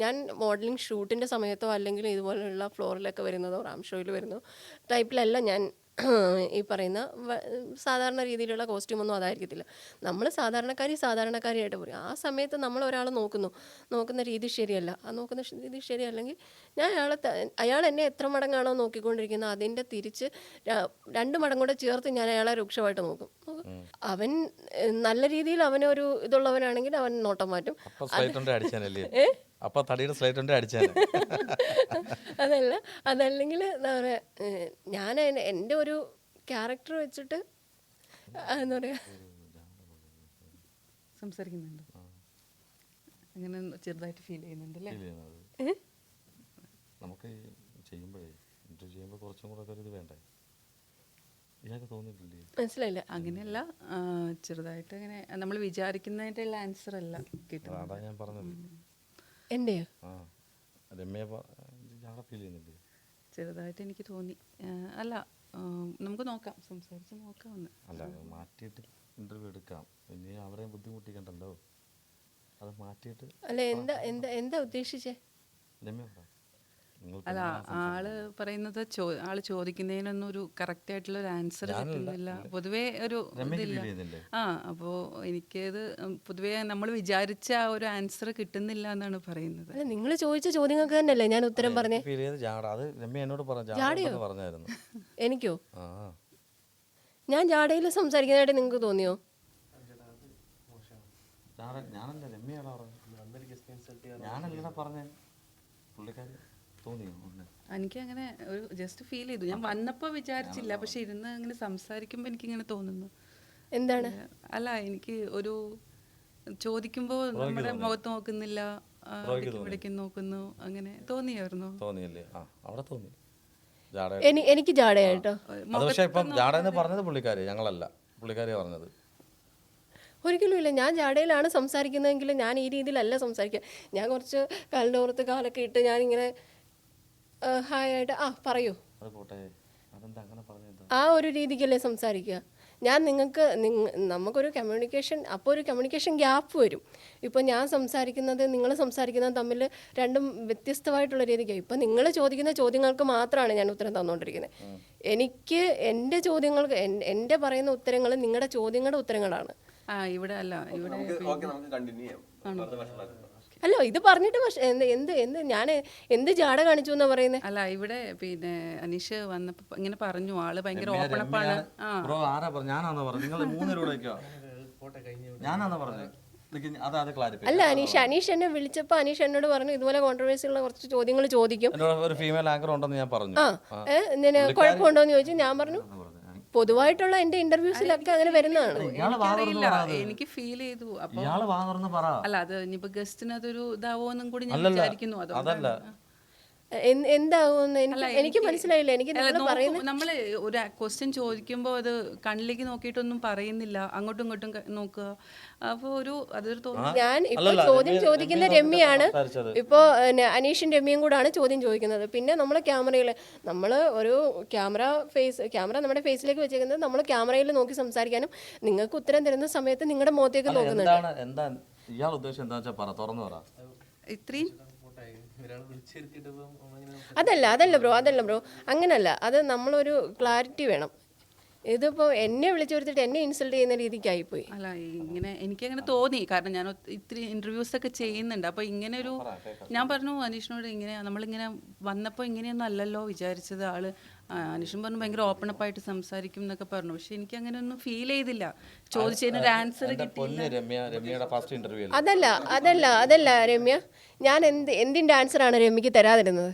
ഞാൻ മോഡലിംഗ് ഷൂട്ടിൻ്റെ സമയത്തോ അല്ലെങ്കിൽ ഇതുപോലെയുള്ള ഫ്ലോറിലൊക്കെ വരുന്നതോ റാം ഷോയിൽ വരുന്നതോ ടൈപ്പിലല്ല ഞാൻ ഈ പറയുന്ന സാധാരണ രീതിയിലുള്ള കോസ്റ്റ്യൂമൊന്നും അതായിരിക്കത്തില്ല. നമ്മൾ സാധാരണക്കാരിയായിട്ട് പറയും. ആ സമയത്ത് നമ്മൾ ഒരാൾ നോക്കുന്ന രീതി ശരിയല്ല. ആ നോക്കുന്ന രീതി ശരിയല്ലെങ്കിൽ ഞാൻ അയാൾ എന്നെ എത്ര മടങ്ങാണോ നോക്കിക്കൊണ്ടിരിക്കുന്നത് അതിൻ്റെ തിരിച്ച് 2 മടങ്ങ് കൂടെ ചേർത്ത് ഞാൻ അയാളെ രൂക്ഷമായിട്ട് നോക്കും. അവൻ നല്ല രീതിയിൽ അവനൊരു ഇതുള്ളവനാണെങ്കിൽ അവൻ നോട്ടം മാറ്റും. അതല്ലെങ്കിൽ എന്താ പറയുക, ഞാൻ എൻ്റെ ഒരു ക്യാരക്ടർ വെച്ചിട്ട് എന്താ പറയുക സംസാരിക്കുന്നുണ്ട്. അങ്ങനെ ചെറുതായിട്ട് ഫീൽ ചെയ്യുന്നുണ്ട് അല്ലേ? നമുക്ക് ചെയ്യുമ്പോൾ കുറച്ചും കൂടെ ഒരു ഇത് വേണ്ടേ? ഇതൊക്കെ തോന്നിയിട്ടില്ലേ? മനസ്സിലായില്ല. അങ്ങനെയല്ല, ചെറുതായിട്ട് ഇങ്ങനെ നമ്മൾ വിചാരിക്കുന്നതിൻ്റെ ആൻസർ അല്ല കിട്ടും. അതാ ഞാൻ പറഞ്ഞത്. എൻ്റെയോ? ചെറുതായിട്ട് എനിക്ക് തോന്നി. അല്ല, നമുക്ക് നോക്കാം, സംസാരിച്ച് നോക്കാമെന്ന്. അല്ല, മാറ്റിയിട്ട് ഇന്റർവ്യൂ എടുക്കാം. ഇനി അവരെ ബുദ്ധിമുട്ടിക്കണ്ടല്ലോ. അത് മാറ്റിയിട്ട്. അല്ല, എന്താ ഉദ്ദേശിച്ചേ? അല്ല, ആള് പറയുന്നത് ആള് ചോദിക്കുന്നതിനൊന്നും ഒരു കറക്റ്റ് ആയിട്ടുള്ള ഒരു ആൻസർ കിട്ടുന്നില്ല. പൊതുവേ ഒരു ഇതില്ല. അപ്പോൾ എനിക്കത് പൊതുവേ നമ്മൾ വിചാരിച്ച ആ ഒരു ആൻസർ കിട്ടുന്നില്ല എന്നാണ് പറയുന്നത്. അല്ല, നിങ്ങൾ ചോദിച്ച ചോദ്യങ്ങൾക്ക് തന്നെയല്ലേ ഞാൻ ഉത്തരം പറഞ്ഞേ. എനിക്കോ? ഞാൻ ജാടയിൽ സംസാരിക്കുന്നതായിട്ട് നിങ്ങൾക്ക് തോന്നിയോ? എനിക്ക് അങ്ങനെ ഒരു ജസ്റ്റ് ഫീൽ ചെയ്തു. ഞാൻ വന്നപ്പോൾ വിചാരിച്ചില്ല, പക്ഷെ ഇരുന്ന് അങ്ങനെ സംസാരിക്കുമ്പോൾ എനിക്കിങ്ങനെ തോന്നുന്നു. എന്താണ്? അല്ല, എനിക്ക് ഒരു ചോദിക്കുമ്പോൾ നമ്മുടെ മുഖത്ത് നോക്കുന്നില്ല, ഇവിടേക്ക് നോക്കുന്നു, അങ്ങനെ തോന്നിയായിരുന്നു. എനിക്ക് ജാടയായിട്ടോ? ഒരിക്കലും ഇല്ല. ഞാൻ ജാടയിലാണ് സംസാരിക്കുന്നതെങ്കിൽ ഞാൻ ഈ രീതിയിലല്ല സംസാരിക്കുക. ഞാൻ കുറച്ച് കാലിൻ്റെ പുറത്ത് കാലൊക്കെ ഇട്ട് ഞാനിങ്ങനെ ഹായ് ആയിട്ട് പറയൂ ആ ഒരു രീതിക്കല്ലേ സംസാരിക്കുക. ഞാൻ നമുക്കൊരു കമ്മ്യൂണിക്കേഷൻ ഗ്യാപ്പ് വരും. ഇപ്പോൾ ഞാൻ സംസാരിക്കുന്നത് നിങ്ങൾ സംസാരിക്കുന്നത് തമ്മിൽ രണ്ടും വ്യത്യസ്തമായിട്ടുള്ള രീതിക്കാണ്. ഇപ്പം നിങ്ങൾ ചോദിക്കുന്ന ചോദ്യങ്ങൾക്ക് മാത്രമാണ് ഞാൻ ഉത്തരം തന്നുകൊണ്ടിരിക്കുന്നത്. എനിക്ക് എൻ്റെ ചോദ്യങ്ങൾക്ക് എൻ്റെ പറയുന്ന ഉത്തരങ്ങൾ നിങ്ങളുടെ ചോദ്യങ്ങളുടെ ഉത്തരങ്ങളാണ്. ഇവിടെ അല്ല, ഇവിടെ അല്ല, ഇത് പറഞ്ഞിട്ട് ഞാൻ എന്ത് ജാട കാണിച്ചു എന്നാ പറയുന്നത്? അല്ല, ഇവിടെ പിന്നെ അനീഷ് വന്നപ്പോ ഇങ്ങനെ പറഞ്ഞു, ആള് ഭയങ്കര ഓപ്പണപ്പാണ്. അല്ല, അനീഷ് എന്നെ വിളിച്ചപ്പോ അനീഷ് എന്നോട് പറഞ്ഞു ഇതുപോലെ കോൺട്രവേഴ്സി ഉള്ള കുറച്ച് ചോദ്യങ്ങൾ ചോദിക്കും, കുഴപ്പമുണ്ടോന്ന് ചോദിച്ചു. ഞാൻ പറഞ്ഞു പൊതുവായിട്ടുള്ള എന്റെ ഇന്റർവ്യൂസിലൊക്കെ അങ്ങനെ വരുന്നതാണ്. എനിക്ക് ഫീൽ ചെയ്തു. അല്ല, അത് ഇനിയിപ്പോ ഗസ്റ്റിന് അതൊരു ഇതാവോന്നും കൂടി ഞാൻ വിചാരിക്കുന്നു. എന്താവുമെന്ന് എനിക്ക് മനസ്സിലായില്ല. എനിക്ക് നമ്മള് ഒരു ക്വസ്റ്റ്യൻ ചോദിക്കുമ്പോൾ അത് കണ്ണിലേക്ക് നോക്കിയിട്ടൊന്നും പറയുന്നില്ല, അങ്ങോട്ടും ഇങ്ങോട്ടും നോക്കുക. അപ്പൊ അതൊരു ഞാൻ ഇപ്പൊ ചോദ്യം ചോദിക്കുന്ന രമ്യാണ്, ഇപ്പോ അനീഷും രമ്യയും കൂടാണ് ചോദ്യം ചോദിക്കുന്നത്. പിന്നെ നമ്മള് ഒരു ക്യാമറ നമ്മുടെ ഫേസിലേക്ക് വെച്ചേക്കുന്നത് നമ്മൾ ക്യാമറയിൽ നോക്കി സംസാരിക്കാനും നിങ്ങൾക്ക് ഉത്തരം തരുന്ന സമയത്ത് നിങ്ങളുടെ മുഖത്തേക്ക് നോക്കുന്നുണ്ട്. ഇയാൾ ഉദ്ദേശം എന്താ വെച്ചാൽ പറ, തുറന്നു പറ. ഇത്രയും അതല്ല ബ്രോ അങ്ങനല്ല. അത് നമ്മളൊരു ക്ലാരിറ്റി വേണം. ഇതിപ്പോൾ എന്നെ വിളിച്ചു വരുത്തിട്ട് എന്നെ ഇൻസൾട്ട് ചെയ്യുന്ന രീതിക്കായിപ്പോയി. അല്ല ഇങ്ങനെ എനിക്കങ്ങനെ തോന്നി, കാരണം ഞാൻ ഇത്തിരി ഇൻ്റർവ്യൂസ് ഒക്കെ ചെയ്യുന്നുണ്ട്. അപ്പോൾ ഇങ്ങനെ ഒരു ഞാൻ പറഞ്ഞു അനീഷിനോട്, ഇങ്ങനെ നമ്മളിങ്ങനെ വന്നപ്പോൾ ഇങ്ങനെയൊന്നും അല്ലല്ലോ വിചാരിച്ചത്. അനീഷും പറഞ്ഞു ഭയങ്കര ഓപ്പൺ അപ്പ് ആയിട്ട് സംസാരിക്കും എന്നൊക്കെ പറഞ്ഞു. പക്ഷെ എനിക്ക് അങ്ങനെ ഒന്നും ഫീൽ ചെയ്തില്ല. ചോദിച്ചതിനൊരു ആൻസർ പൊന്ന് രമ്യയുടെ ഫസ്റ്റ് ഇന്റർവ്യൂ അതല്ല രമ്യ, ഞാൻ എന്തിൻ്റെ ആൻസറാണ് രമ്യക്ക് തരാതിരുന്നത്?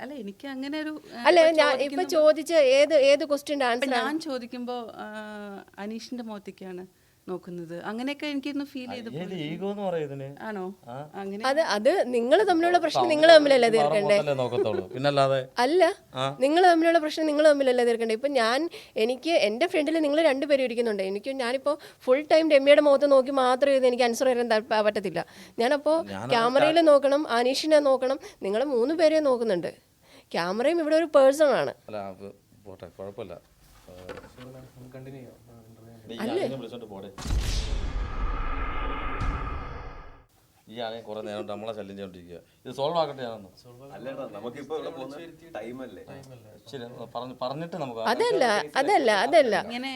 അല്ല എനിക്ക് അങ്ങനെ ഒരു അല്ല, ഞാൻ ഇപ്പൊ ചോദിച്ച ഏത് ക്വസ്റ്റ്യൻ്റെ ആൻസർ ഞാൻ ചോദിക്കുമ്പോൾ അനീഷിന്റെ മുഖത്തേക്കാണ് നോക്കുന്നത്. അങ്ങനെയൊക്കെ എനിക്കൊന്ന് ഫീൽ ചെയ്തു. ഈഗോ എന്ന് പറയുന്നതിന് ആണോ? അങ്ങനെ അത് നിങ്ങൾ തമ്മിലുള്ള പ്രശ്നം നിങ്ങൾ തമ്മിലല്ലേ തീർക്കണ്ടേ? പിന്നല്ലാതെ അല്ല, നിങ്ങൾ തമ്മിലുള്ള പ്രശ്നം നിങ്ങൾ തമ്മിലല്ലേ തീർക്കണ്ടേ? ഇപ്പം എനിക്ക് എൻ്റെ ഫ്രണ്ടിൽ നിങ്ങൾ രണ്ടുപേരും ഇരിക്കുന്നുണ്ട്. ഞാനിപ്പോൾ ഫുൾ ടൈം രമ്യയുടെ മുഖത്ത് നോക്കി മാത്രം ഇത് എനിക്ക് ആൻസർ തരാൻ പറ്റത്തില്ല. ഞാനപ്പോൾ ക്യാമറയിൽ നോക്കണം, അനീഷിനെ നോക്കണം, നിങ്ങൾ 3 പേരെ നോക്കുന്നുണ്ട്. ക്യാമറയും ഇവിടെ ഒരു പേഴ്സൺ ആണ്. കുഴപ്പമില്ല. ഈ ആളെ കുറെ നേരം നമ്മളെ ശല്യം ചെയ്തോണ്ടിരിക്കുക. ഇത് സോൾവ് ആക്കട്ടെ. ഞാനൊന്നും പറഞ്ഞിട്ട് നമുക്ക്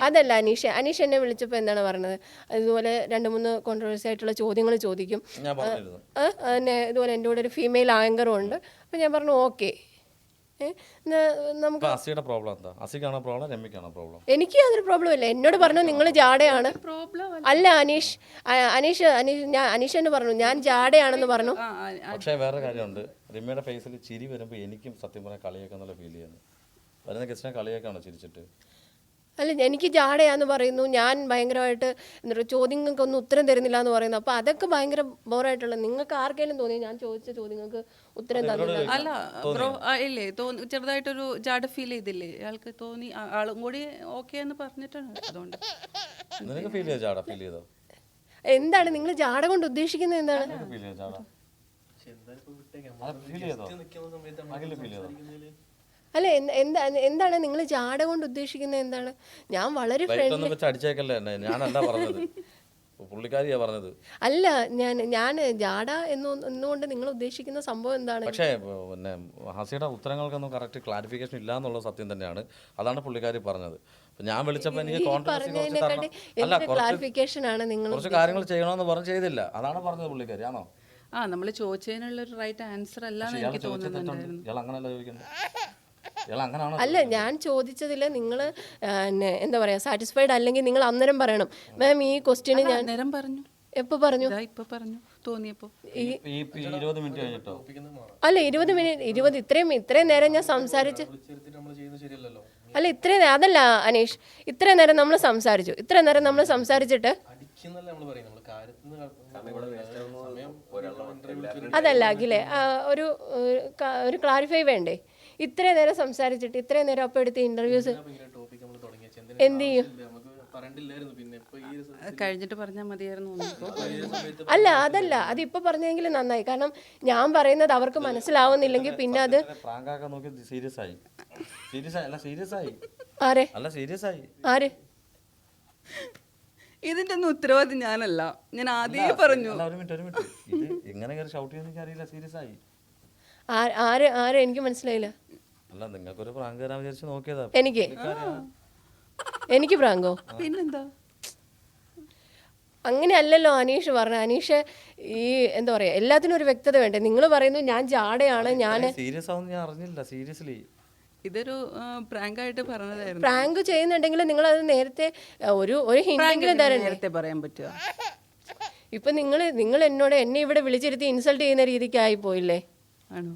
അതല്ല അനീഷ് എന്നെ വിളിച്ചപ്പോൾ എന്താണ് പറഞ്ഞത്? അതുപോലെ 2-3 കോൺട്രവേഴ്സി ആയിട്ടുള്ള ചോദ്യങ്ങൾ ചോദിക്കും. ഞാൻ പറഞ്ഞിരുന്നു. ഇതുപോലെ എൻ്റെ കൂടെ ഒരു ഫീമെയിൽ ആങ്കറും ഉണ്ട്. അപ്പം ഞാൻ പറഞ്ഞു ഓക്കെ, നമുക്ക് അസിയുടെ പ്രോബ്ലം എന്താ? അസിക്കാണോ പ്രോബ്ലം, രമ്യക്കാണോ പ്രോബ്ലം? എനിക്ക് അതൊരു പ്രോബ്ലം ഇല്ല. എന്നോട് പറഞ്ഞു നിങ്ങൾ ജാടയാണ്. അല്ല അനീഷ് എന്ന് പറഞ്ഞു ഞാൻ ജാടയാണെന്ന് പറഞ്ഞു. പക്ഷേ വേറെ കാര്യമുണ്ട്, രമ്യയുടെ ഫേസിൽ ചിരി വരുമ്പോൾ എനിക്കും സത്യം പറഞ്ഞാൽ കളിയാക്കാന്നുള്ള ഫീൽ ചെയ്യുന്നു. വരുന്ന ഗസ്റ്റിനെ കളിയാക്കാണോ ചിരിച്ചിട്ട്? അല്ല, എനിക്ക് ജാടയാന്ന് പറയുന്നു, ഞാൻ ഭയങ്കരമായിട്ട് ചോദ്യങ്ങൾക്കൊന്നും ഉത്തരം തരുന്നില്ല എന്ന് പറയുന്നു. അപ്പോൾ അതൊക്കെ ഭയങ്കര ബോറായിട്ടുള്ള. നിങ്ങൾക്ക് ആർക്കെങ്കിലും തോന്നി ഞാൻ ചോദിച്ച ചോദ്യങ്ങൾക്ക് ഉത്തരം തന്നില്ല? അല്ല ബ്രോ, ഇല്ലേ ചെറുതായിട്ടൊരു ജാട ഫീൽ ചെയ്തില്ലേ അയാൾക്ക്? തോന്നി ആളും കൂടി ഓക്കെ എന്ന് പറഞ്ഞിട്ടാണ്. അതുകൊണ്ട് നിനക്ക് ഫീൽ ചെയ്തോ? ജാട ഫീൽ ചെയ്തോ? എന്താണ് നിങ്ങൾ ജാട കൊണ്ട് ഉദ്ദേശിക്കുന്നത്? എന്താണ്? അല്ല, എന്താണ് നിങ്ങൾ ജാട കൊണ്ട് ഉദ്ദേശിക്കുന്നത്? എന്താണ്? ഞാൻ വളരെ അടിച്ചേക്കല്ലേ, ഞാനല്ല പറഞ്ഞത്, പുള്ളിക്കാരിയാ പറഞ്ഞത്. അല്ല, ഞാൻ ജാട എന്നുകൊണ്ട് നിങ്ങൾ ഉദ്ദേശിക്കുന്ന സംഭവം എന്താണ്? പക്ഷേ പിന്നെ ഹസിയുടെ ഉത്തരങ്ങൾക്കൊന്നും കറക്റ്റ് ക്ലാരിഫിക്കേഷൻ ഇല്ല എന്നുള്ള സത്യം തന്നെയാണ്. അതാണ് പുള്ളിക്കാരി പറഞ്ഞത്. ഞാൻ വിളിച്ചപ്പോൾ എനിക്ക് കുറച്ച് കാര്യങ്ങൾ ചെയ്യണമെന്ന് പറഞ്ഞ് ചെയ്തില്ല. അതാണ് പറഞ്ഞത് പുള്ളിക്കാരി. ആണോ? നമ്മൾ ചോദിച്ചതിനുള്ള ഒരു റൈറ്റ് ആൻസർ അല്ല എനിക്ക് തോന്നുന്നുണ്ടായിരുന്നു. ഇയാൾ അങ്ങനല്ല ചോദിക്കുന്നത്. അല്ല, ഞാൻ ചോദിച്ചതിൽ നിങ്ങൾ എന്താ പറയാ സാറ്റിസ്ഫൈഡ് അല്ലെങ്കിൽ നിങ്ങൾ അന്നേരം പറയണം മാം ഈ ക്വസ്റ്റ്യന് ഞാൻ നേരം പറഞ്ഞു. എപ്പോ പറഞ്ഞു? ഇപ്പൊ പറഞ്ഞു തോന്നിയപ്പോ. 20 മിനിറ്റ് കഴിഞ്ഞിട്ടോ? അല്ല, 20 മിനിറ്റ് ഇത്രയും നേരം ഞാൻ സംസാരിച്ച്. അല്ല, അതല്ല അനീഷ്, ഇത്രയും നേരം നമ്മൾ സംസാരിച്ചിട്ട് അതല്ല അഖിലേ, ഒരു ക്ലാരിഫൈ വേണ്ടേ? ഇത്രയും നേരം സംസാരിച്ചിട്ട് ഇത്രയും നേരം അപ്പം എടുത്ത് ഇന്റർവ്യൂസ് എന്ത് ചെയ്യും? കഴിഞ്ഞിട്ട് പറഞ്ഞാൽ മതിയായിരുന്നു. അല്ല, അതല്ല, അതിപ്പോ പറഞ്ഞെങ്കിൽ നന്നായി. കാരണം ഞാൻ പറയുന്നത് അവർക്ക് മനസ്സിലാവുന്നില്ലെങ്കിൽ പിന്നെ അത് ആര് ഇതിന്റെ ഒന്നും ഉത്തരവാദി ഞാനല്ല. ഞാൻ ആദ്യമേ പറഞ്ഞു. ആര് എനിക്ക് മനസ്സിലായില്ല. എനിക്ക് പ്രാങ്കോ? പിന്നെന്താ? അങ്ങനെ അല്ലല്ലോ അനീഷ് പറഞ്ഞ. അനീഷ് ഈ എന്താ പറയാ, എല്ലാത്തിനും ഒരു വ്യക്തത വേണ്ടേ? നിങ്ങൾ പറയുന്നു ഞാൻ ജാടയാണ്, ഇതൊരു പ്രാങ്ക് ആയിട്ട് പറഞ്ഞതായിരുന്നു. പ്രാങ്ക് ചെയ്യുന്നുണ്ടെങ്കിൽ നിങ്ങൾ അത് നേരത്തെ ഒരു ഹിന്റെങ്കിലും തരണ്ടേ? നേരത്തെ പറയാൻ പറ്റുക. ഇപ്പൊ നിങ്ങൾ എന്നെ ഇവിടെ വിളിച്ചിരുത്തി ഇൻസൾട്ട് ചെയ്യുന്ന രീതിക്കായി പോയില്ലേ? ആണോ?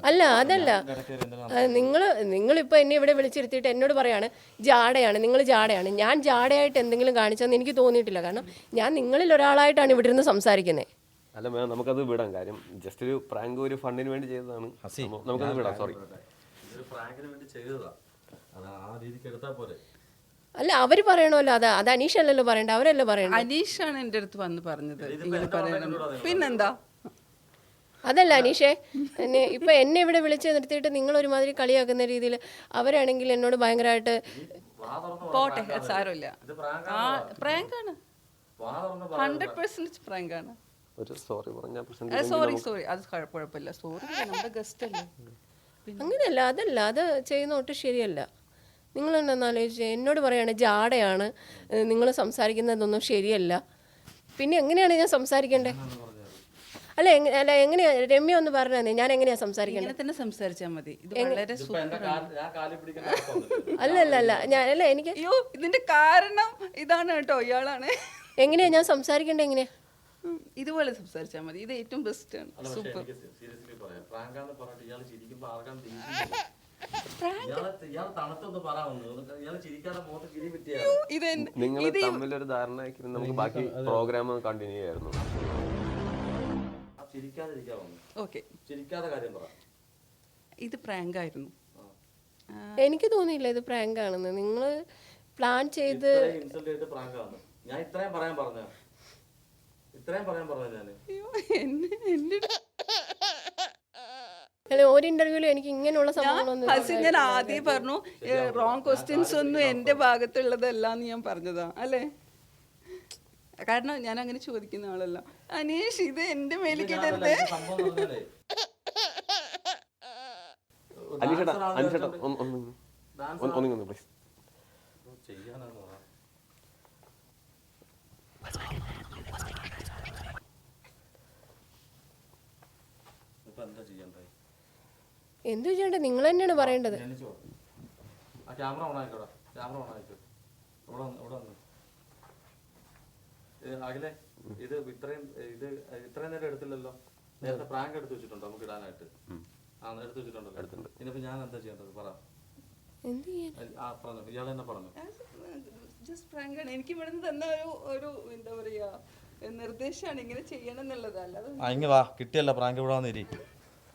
അല്ല, അതല്ല, നിങ്ങളിപ്പോൾ എന്നെ ഇവിടെ വിളിച്ചിരുത്തിയിട്ട് എന്നോട് പറയാണ് നിങ്ങൾ ജാടയാണ്. ഞാൻ ജാടയായിട്ട് എന്തെങ്കിലും കാണിച്ചെന്ന് എനിക്ക് തോന്നിയിട്ടില്ല. കാരണം ഞാൻ നിങ്ങളിൽ ഒരാളായിട്ടാണ് ഇവിടെ ഇരുന്ന് സംസാരിക്കുന്നത്. അല്ല മാം, നമുക്കത് വിടാം. കാര്യം ജസ്റ്റ് ഒരു പ്രാങ്ക്, ഒരു ഫണ്ടിന് വേണ്ടി ചെയ്തതാണ്. നമുക്കത് വിടാം. സോറി. അല്ല, അവര് പറയണമല്ലോ. അത് അനീഷ് അല്ലല്ലോ പറയണ്ട, അവരല്ലേ പറയണ്ട. അനീഷാണ് എൻ്റെ അടുത്ത് വന്ന് പറഞ്ഞത് ഇങ്ങനെ പറയണം. പിന്നെന്താ? അതല്ല അനീഷേ, എന്നെ ഇവിടെ വിളിച്ച് നിർത്തിയിട്ട് നിങ്ങൾ ഒരുമാതിരി കളിയാക്കുന്ന രീതിയിൽ അവരാണെങ്കിൽ എന്നോട് ഭയങ്കരമായിട്ട് പോട്ടെ, അത് സാരമില്ല. ആ പ്രാങ്കാണ്, 100% പ്രാങ്കാണ്. ഒരു സോറി പറഞ്ഞാൽ സോറി അത് കുഴപ്പമില്ല. സോറി, നമ്മുടെ ഗസ്റ്റ് അല്ലേ. അങ്ങനെയല്ല, അതല്ല, അത് ചെയ്യുന്ന ഒട്ടും ശരിയല്ല. നിങ്ങൾ എന്നാ ആലോചിച്ച് എന്നോട് പറയാണ് ജാടയാണ്, നിങ്ങൾ സംസാരിക്കുന്നതൊന്നും ശരിയല്ല, പിന്നെ എങ്ങനെയാണ് ഞാൻ സംസാരിക്കേണ്ടത്? അല്ല അല്ല, എങ്ങനെയാ രമ്യ ഒന്ന് പറഞ്ഞേ, ഞാൻ എങ്ങനെയാ സംസാരിക്കേണ്ടത്? ഇങ്ങനെ തന്നെ സംസാരിച്ചാൽ മതി. ഇത് വളരെ അല്ല അല്ല അല്ല, ഞാൻ അല്ല, എനിക്ക് അയ്യോ, ഇതിന്റെ കാരണം ഇതാണ് കേട്ടോ, ഇയാളാണ്. എങ്ങനെയാ ഞാൻ സംസാരിക്കേണ്ടത്? എങ്ങനെയാ? ഇതുപോലെ സംസാരിച്ചാൽ മതി. ഇത് ഏറ്റവും ബെസ്റ്റ് ആണ്. സൂപ്പർ. നിങ്ങൾ തമ്മിലൊരു ധാരണ നമുക്ക് ബാക്കി പ്രോഗ്രാം കണ്ടിന്യൂ ചെയ്യായിരുന്നു. ഓക്കെ, ഇത് പ്രാങ്ക് ആയിരുന്നു. എനിക്ക് തോന്നിയില്ല ഇത് പ്രാങ്ക് ആണെന്ന്. നിങ്ങൾ പ്ലാൻ ചെയ്ത് ഞാൻ ഇത്രയും പറയാൻ പറഞ്ഞ ഞാന് അല്ലെ, ഒരു ഇന്റർവ്യൂലും എനിക്ക് ഇങ്ങനെയുള്ള സംഭവങ്ങളൊന്നും ഞാൻ ആദ്യം പറഞ്ഞു, റോങ് ക്വസ്റ്റ്യൻസ് ഒന്നും എന്റെ ഭാഗത്തുള്ളതല്ല എന്ന് ഞാൻ പറഞ്ഞതാ അല്ലേ. കാരണം ഞാൻ അങ്ങനെ ചോദിക്കുന്ന ആളല്ല. അനീഷ്, ഇത് എന്റെ മേലേക്ക് ഇടരുത്. അനീഷേട്ടാ ഒന്നിങ്ങൊന്ന് പ്ലീസ്. എന്തു ചെയ്യണ്ടേ? നിങ്ങൾ തന്നെയാണ് പറയേണ്ടത്. ക്യാമറ ഓൺ ആയിക്കോടാ, ക്യാമറ ഓൺ ആയിക്കോ. അഖിലേ, ഇത് ഇത്രയും നേരം എടുത്തില്ലല്ലോ. നേരത്തെ പ്രാങ്ക് എടുത്ത് വെച്ചിട്ടുണ്ടോ നമുക്ക് ഇടാനായിട്ട്? എടുത്ത് വെച്ചിട്ടുണ്ടല്ലോ. ഇനിയിപ്പോ ഞാൻ എന്താ ചെയ്യേണ്ടത് പറ. പറഞ്ഞു, ഇയാൾ തന്നെ പറഞ്ഞു. ജസ്റ്റ് പ്രാങ്ക് ആണ്. എനിക്ക് ഇവിടുന്ന് തന്ന ഒരു എന്താ പറയാ നിർദ്ദേശമാണ്, ഇങ്ങനെ ചെയ്യണം എന്നുള്ളത്. അല്ലാതെ ഇങ്ങ വാ, കിട്ടിയല്ല പ്രാങ്ക് ഇവിടെ വന്നിരി.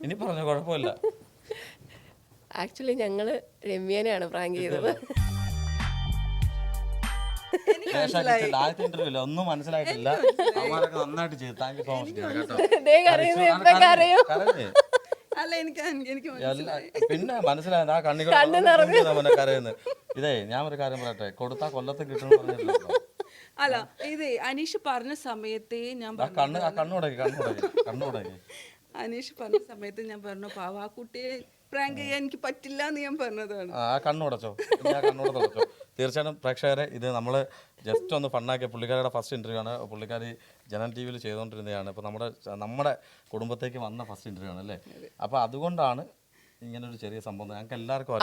ഇനി പറഞ്ഞു, കുഴപ്പമില്ല. ആക്ച്വലി ഞങ്ങള് രമ്യനെയാണ് പ്രാങ്ക് ചെയ്തത്. ആദ്യത്തെ ഇന്റർവ്യൂ ഒന്നും മനസ്സിലായിട്ടില്ല. അവന്മാരൊക്കെ നന്നായിട്ട് ചെയ്തു. താങ്ക് യു സോ മച്ച് കേട്ടോ. അല്ല, എനിക്ക് പിന്നെ മനസ്സിലായത് ആ കണ്ണികൾ കരയുന്നത്. ഇതേ ഞാൻ ഒരു കാര്യം പറയട്ടെ, കൊടുത്താ കൊല്ലത്ത് കിട്ടും. അല്ല, ഇതേ അനീഷ് പറഞ്ഞ സമയത്തേ ഞാൻ കണ്ണുടക്കി അനീഷ് പറഞ്ഞ സമയത്ത് ഞാൻ പറഞ്ഞു, പാവ ആ കുട്ടിയെ പ്രാങ്ക് ചെയ്യാൻ എനിക്ക് പറ്റില്ല എന്ന് ഞാൻ പറഞ്ഞതാണ്. ആ കണ്ണുടച്ചോ, കണ്ണുടച്ചോ. തീർച്ചയായിട്ടും പ്രേക്ഷകരെ, ഇത് നമ്മൾ ജസ്റ്റ് ഒന്ന് ഫണ്ണാക്കിയ പുള്ളിക്കാരുടെ ഫസ്റ്റ് ഇന്റർവ്യൂ ആണ്. പുള്ളിക്കാരി ജനൻ ടി വിയിൽ ചെയ്തുകൊണ്ടിരുന്നതാണ്. ഇപ്പോൾ നമ്മുടെ കുടുംബത്തേക്ക് വന്ന ഫസ്റ്റ് ഇന്റർവ്യൂ ആണ് അല്ലേ. അപ്പോൾ അതുകൊണ്ടാണ് ഇങ്ങനൊരു ചെറിയ സംഭവം ഞങ്ങൾക്ക് എല്ലാവർക്കും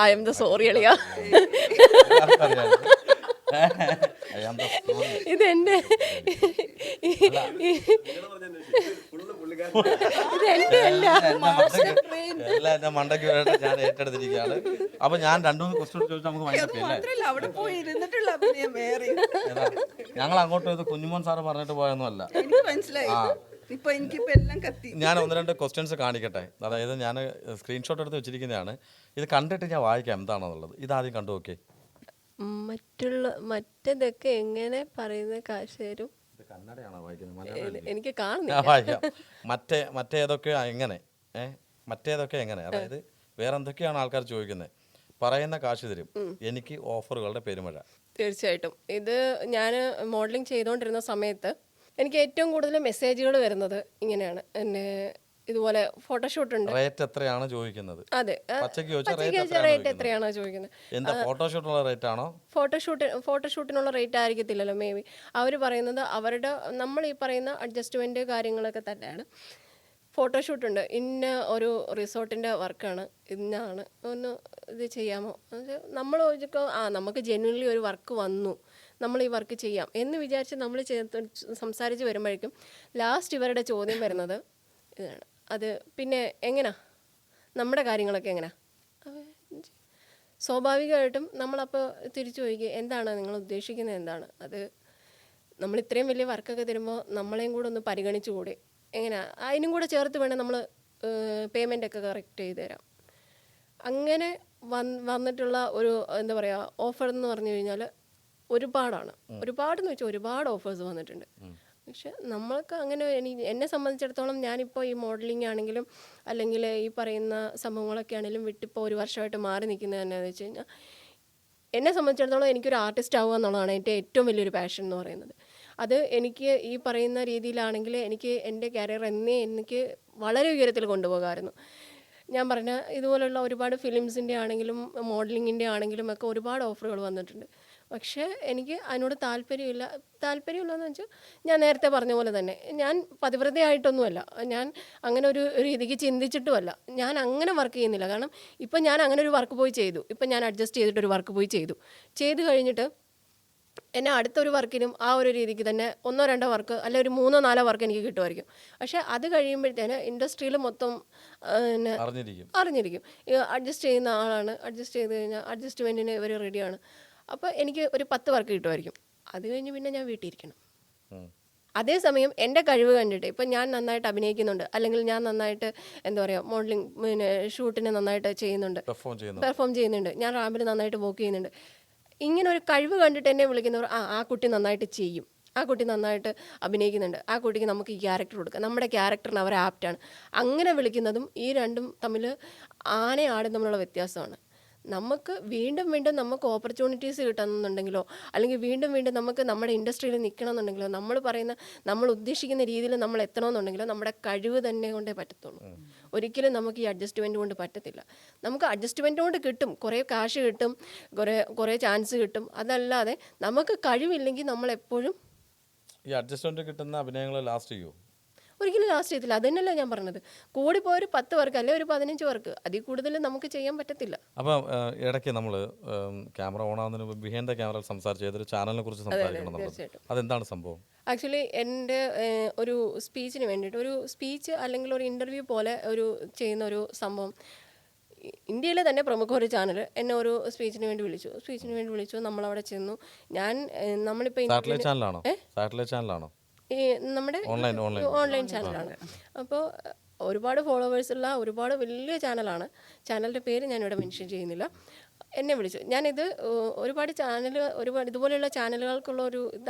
ഇതെന്റെ എന്റെ മണ്ടയ്ക്ക് വേണ്ടി ഞാൻ ഏറ്റെടുത്തിരിക്കുകയാണ്. അപ്പൊ ഞാൻ 2-3 ക്വസ്റ്റ്യൻ ചോദിച്ചാൽ നമുക്ക് ഞങ്ങൾ അങ്ങോട്ട് പോയത് കുഞ്ഞുമോൻ സാറ് പറഞ്ഞിട്ട് പോയൊന്നുമല്ല. ഞാൻ 1-2 ക്വസ്റ്റ്യൻസ് കാണിക്കട്ടെ. അതായത് ഞാൻ സ്ക്രീൻഷോട്ട് എടുത്ത് വെച്ചിരിക്കുന്നതാണ്. ഇത് കണ്ടിട്ട് ഞാൻ വായിക്കാം എന്താണെന്നുള്ളത്. ഇതാദ്യം കണ്ടു നോക്കേ. മറ്റതൊക്കെ എങ്ങനെ പറയുന്ന കാശേരും കന്നഡയാണോ വായിക്കുന്നത്? എനിക്ക് കാണുന്നില്ല. വായിക്കാം. മറ്റേതൊക്കെ എങ്ങനെ മറ്റേതൊക്കെ എങ്ങനെ, അതായത് വേറെ എന്തൊക്കെയാണ് ആൾക്കാർ ചോദിക്കുന്നത്. പറയുന്ന കാശ് തരും എനിക്ക് ഓഫറുകളുടെ പെരുമഴ. തീർച്ചയായിട്ടും ഇത് ഞാൻ മോഡലിംഗ് ചെയ്തുകൊണ്ടിരുന്ന സമയത്ത് എനിക്ക് ഏറ്റവും കൂടുതൽ മെസ്സേജുകൾ വരുന്നത് ഇങ്ങനെയാണ്. എന്നെ ഇതുപോലെ ഫോട്ടോഷൂട്ട് ഉണ്ട്, റേറ്റ് എത്രയാണ് ചോദിക്കുന്നത്? അതെ, റേറ്റ് എത്രയാണോ ചോദിക്കുന്നത്? എന്താ ഫോട്ടോഷൂട്ടിനുള്ള റേറ്റ് ആണോ? ഫോട്ടോഷൂട്ടിനുള്ള റേറ്റ് ആയിരിക്കത്തില്ലല്ലോ. മേ ബി അവർ പറയുന്നത് അവരുടെ നമ്മൾ ഈ പറയുന്ന അഡ്ജസ്റ്റ്മെന്റ് കാര്യങ്ങളൊക്കെ തന്നെയാണ്. ഫോട്ടോഷൂട്ട് ഉണ്ട്, ഇന്ന ഒരു റിസോർട്ടിൻ്റെ വർക്കാണ്, ഇന്നാണ്, ഒന്ന് ഇത് ചെയ്യാമോ? നമ്മൾ നമുക്ക് ജെന്യുവൻലി ഒരു വർക്ക് വന്നു, നമ്മൾ ഈ വർക്ക് ചെയ്യാം എന്ന് വിചാരിച്ച് നമ്മൾ സംസാരിച്ച് വരുമ്പോഴേക്കും ലാസ്റ്റ് ഇവരുടെ ചോദ്യം വരുന്നത് ഇതാണ്. അത് പിന്നെ എങ്ങനെയാ നമ്മുടെ കാര്യങ്ങളൊക്കെ എങ്ങനെയാ? സ്വാഭാവികമായിട്ടും നമ്മളപ്പോൾ തിരിച്ചു ചോദിക്കുക, എന്താണ് നിങ്ങൾ ഉദ്ദേശിക്കുന്നത്, എന്താണ് അത്? നമ്മൾ ഇത്രയും വലിയ വർക്കൊക്കെ തരുമ്പോൾ നമ്മളെയും കൂടെ ഒന്ന് പരിഗണിച്ചുകൂടെ? എങ്ങനെയാ അതിനും കൂടെ ചേർത്ത് വേണം നമ്മൾ പേയ്മെൻ്റൊക്കെ കറക്റ്റ് ചെയ്ത് തരാം. അങ്ങനെ വന്നിട്ടുള്ള ഒരു എന്താ പറയുക ഓഫർ എന്ന് പറഞ്ഞു കഴിഞ്ഞാൽ ഒരുപാടെന്ന് വെച്ചാൽ ഒരുപാട് ഓഫേഴ്സ് വന്നിട്ടുണ്ട്. പക്ഷെ നമ്മൾക്ക് അങ്ങനെ എന്നെ സംബന്ധിച്ചിടത്തോളം ഞാനിപ്പോൾ ഈ മോഡലിംഗ് ആണെങ്കിലും അല്ലെങ്കിൽ ഈ പറയുന്ന സംഭവങ്ങളൊക്കെ ആണെങ്കിലും വിട്ടിപ്പോൾ 1 വർഷമായിട്ട് മാറി നിൽക്കുന്നത് എന്നാന്ന് വെച്ച് കഴിഞ്ഞാൽ എന്നെ സംബന്ധിച്ചിടത്തോളം എനിക്കൊരു ആർട്ടിസ്റ്റ് ആവുക എന്നുള്ളതാണ് എൻ്റെ ഏറ്റവും വലിയൊരു പാഷൻ എന്ന് പറയുന്നത്. അത് എനിക്ക് ഈ പറയുന്ന രീതിയിലാണെങ്കിൽ എനിക്ക് എൻ്റെ കരിയർ എന്നേ എനിക്ക് വളരെ ഉയരത്തിൽ കൊണ്ടുപോകാമായിരുന്നു. ഞാൻ പറഞ്ഞ ഇതുപോലുള്ള ഒരുപാട് ഫിലിംസിൻ്റെ ആണെങ്കിലും മോഡലിങ്ങിൻ്റെ ആണെങ്കിലും ഒക്കെ ഒരുപാട് ഓഫറുകൾ വന്നിട്ടുണ്ട്. പക്ഷേ എനിക്ക് അതിനോട് താല്പര്യമില്ലെന്ന് വെച്ചാൽ ഞാൻ നേരത്തെ പറഞ്ഞ പോലെ തന്നെ ഞാൻ പതിവ്രതയായിട്ടൊന്നുമല്ല, ഞാൻ അങ്ങനെ ഒരു രീതിക്ക് ചിന്തിച്ചിട്ടുമല്ല, ഞാൻ അങ്ങനെ വർക്ക് ചെയ്യുന്നില്ല. കാരണം ഇപ്പം ഞാൻ അങ്ങനെ ഒരു വർക്ക് പോയി ചെയ്തു, ഇപ്പം ഞാൻ അഡ്ജസ്റ്റ് ചെയ്തിട്ടൊരു വർക്ക് പോയി ചെയ്തു കഴിഞ്ഞിട്ട് എന്നെ അടുത്തൊരു വർക്കിനും ആ ഒരു രീതിക്ക് തന്നെ 1-2 വർക്ക് അല്ലെ ഒരു 3-4 വർക്ക് എനിക്ക് കിട്ടുമായിരിക്കും. പക്ഷേ അത് കഴിയുമ്പോഴത്തേന് ഇൻഡസ്ട്രിയിൽ മൊത്തം പിന്നെ അറിഞ്ഞിരിക്കും അഡ്ജസ്റ്റ് ചെയ്യുന്ന ആളാണ്, അഡ്ജസ്റ്റ് ചെയ്ത് കഴിഞ്ഞാൽ അഡ്ജസ്റ്റ്മെൻറ്റിന് ഇവർ റെഡിയാണ്. അപ്പോൾ എനിക്ക് ഒരു 10 വർക്ക് കിട്ടുമായിരിക്കും. അത് കഴിഞ്ഞ് പിന്നെ ഞാൻ വീട്ടിലിരിക്കണം. അതേസമയം എൻ്റെ കഴിവ് കണ്ടിട്ട് ഇപ്പം ഞാൻ നന്നായിട്ട് അഭിനയിക്കുന്നുണ്ട്, അല്ലെങ്കിൽ ഞാൻ നന്നായിട്ട് എന്താ പറയുക മോഡലിംഗ് പിന്നെ ഷൂട്ടിന് നന്നായിട്ട് ചെയ്യുന്നുണ്ട്, പെർഫോം ചെയ്യുന്നുണ്ട്, ഞാൻ റാമ്പിൽ നന്നായിട്ട് വർക്ക് ചെയ്യുന്നുണ്ട്. ഇങ്ങനെ ഒരു കഴിവ് കണ്ടിട്ട് എന്നെ വിളിക്കുന്നവർ ആ കുട്ടി നന്നായിട്ട് ചെയ്യും, ആ കുട്ടി നന്നായിട്ട് അഭിനയിക്കുന്നുണ്ട്, ആ കുട്ടിക്ക് നമുക്ക് ഈ ക്യാരക്ടർ കൊടുക്കാം, നമ്മുടെ ക്യാരക്ടറിന് അവർ ആപ്റ്റാണ്, അങ്ങനെ വിളിക്കുന്നതും ഈ രണ്ടും തമ്മിൽ ആനയും ആടും തമ്മിലുള്ള വ്യത്യാസമാണ്. നമുക്ക് വീണ്ടും നമുക്ക് ഓപ്പർച്യൂണിറ്റീസ് കിട്ടണമെന്നുണ്ടെങ്കിലോ അല്ലെങ്കിൽ വീണ്ടും നമുക്ക് നമ്മുടെ ഇൻഡസ്ട്രിയിൽ നിൽക്കണമെന്നുണ്ടെങ്കിലോ നമ്മൾ ഉദ്ദേശിക്കുന്ന രീതിയിൽ നമ്മൾ എത്തണമെന്നുണ്ടെങ്കിലോ നമ്മുടെ കഴിവ് തന്നെ കൊണ്ടേ പറ്റത്തുള്ളൂ. ഒരിക്കലും നമുക്ക് ഈ അഡ്ജസ്റ്റ്മെൻറ്റ് കൊണ്ട് പറ്റത്തില്ല. നമുക്ക് അഡ്ജസ്റ്റ്മെൻറ്റ് കൊണ്ട് കിട്ടും, കുറേ കാശ് കിട്ടും, കുറേ ചാൻസ് കിട്ടും. അതല്ലാതെ നമുക്ക് കഴിവില്ലെങ്കിൽ നമ്മളെപ്പോഴും ഈ അഡ്ജസ്റ്റ്മെൻറ്റ് കിട്ടുന്ന അഭിനയങ്ങൾ ലാസ്റ്റ് ചെയ്യുമോ? ഒരിക്കലും ലാസ്റ്റ് ചെയ്തില്ല. അത് തന്നെയല്ല ഞാൻ പറഞ്ഞത്. കൂടിപ്പോയൊരു 10 വർക്ക് അല്ലെങ്കിൽ ഒരു 15 വർക്ക്, അതിൽ കൂടുതൽ നമുക്ക് ചെയ്യാൻ പറ്റത്തില്ല. അപ്പം ഇടയ്ക്ക് നമ്മൾ ക്യാമറ ഓൺ ആവുന്നതിന് മുമ്പ് ബിഹൈൻഡ് ദ ക്യാമറ സംസാരിച്ച് ഏതൊരു ചാനലിനെ കുറിച്ച് സംസാരിക്കണം. അതെന്താണ് സംഭവം? ആക്ച്വലി എൻ്റെ ഒരു സ്പീച്ചിന് വേണ്ടിയിട്ട് ഒരു സ്പീച്ച് അല്ലെങ്കിൽ ഒരു ഇൻ്റർവ്യൂ പോലെ ചെയ്യുന്ന ഒരു സംഭവം ഇന്ത്യയിലെ തന്നെ പ്രമുഖ ഒരു ചാനൽ എന്നെ ഒരു സ്പീച്ചിന് വേണ്ടി വിളിച്ചു. നമ്മളവിടെ ചെന്നു. നമ്മളിപ്പോൾ സാറ്റലൈറ്റ് ചാനലാണോ? ഈ നമ്മുടെ ഓൺലൈൻ ചാനലാണ്. അപ്പോൾ ഒരുപാട് ഫോളോവേഴ്സുള്ള ഒരുപാട് വലിയ ചാനലാണ്. ചാനലിൻ്റെ പേര് ഞാനിവിടെ മെൻഷൻ ചെയ്യുന്നില്ല. എന്നെ വിളിച്ചു. ഞാനിത് ഒരുപാട് ഇതുപോലെയുള്ള ചാനലുകൾക്കുള്ള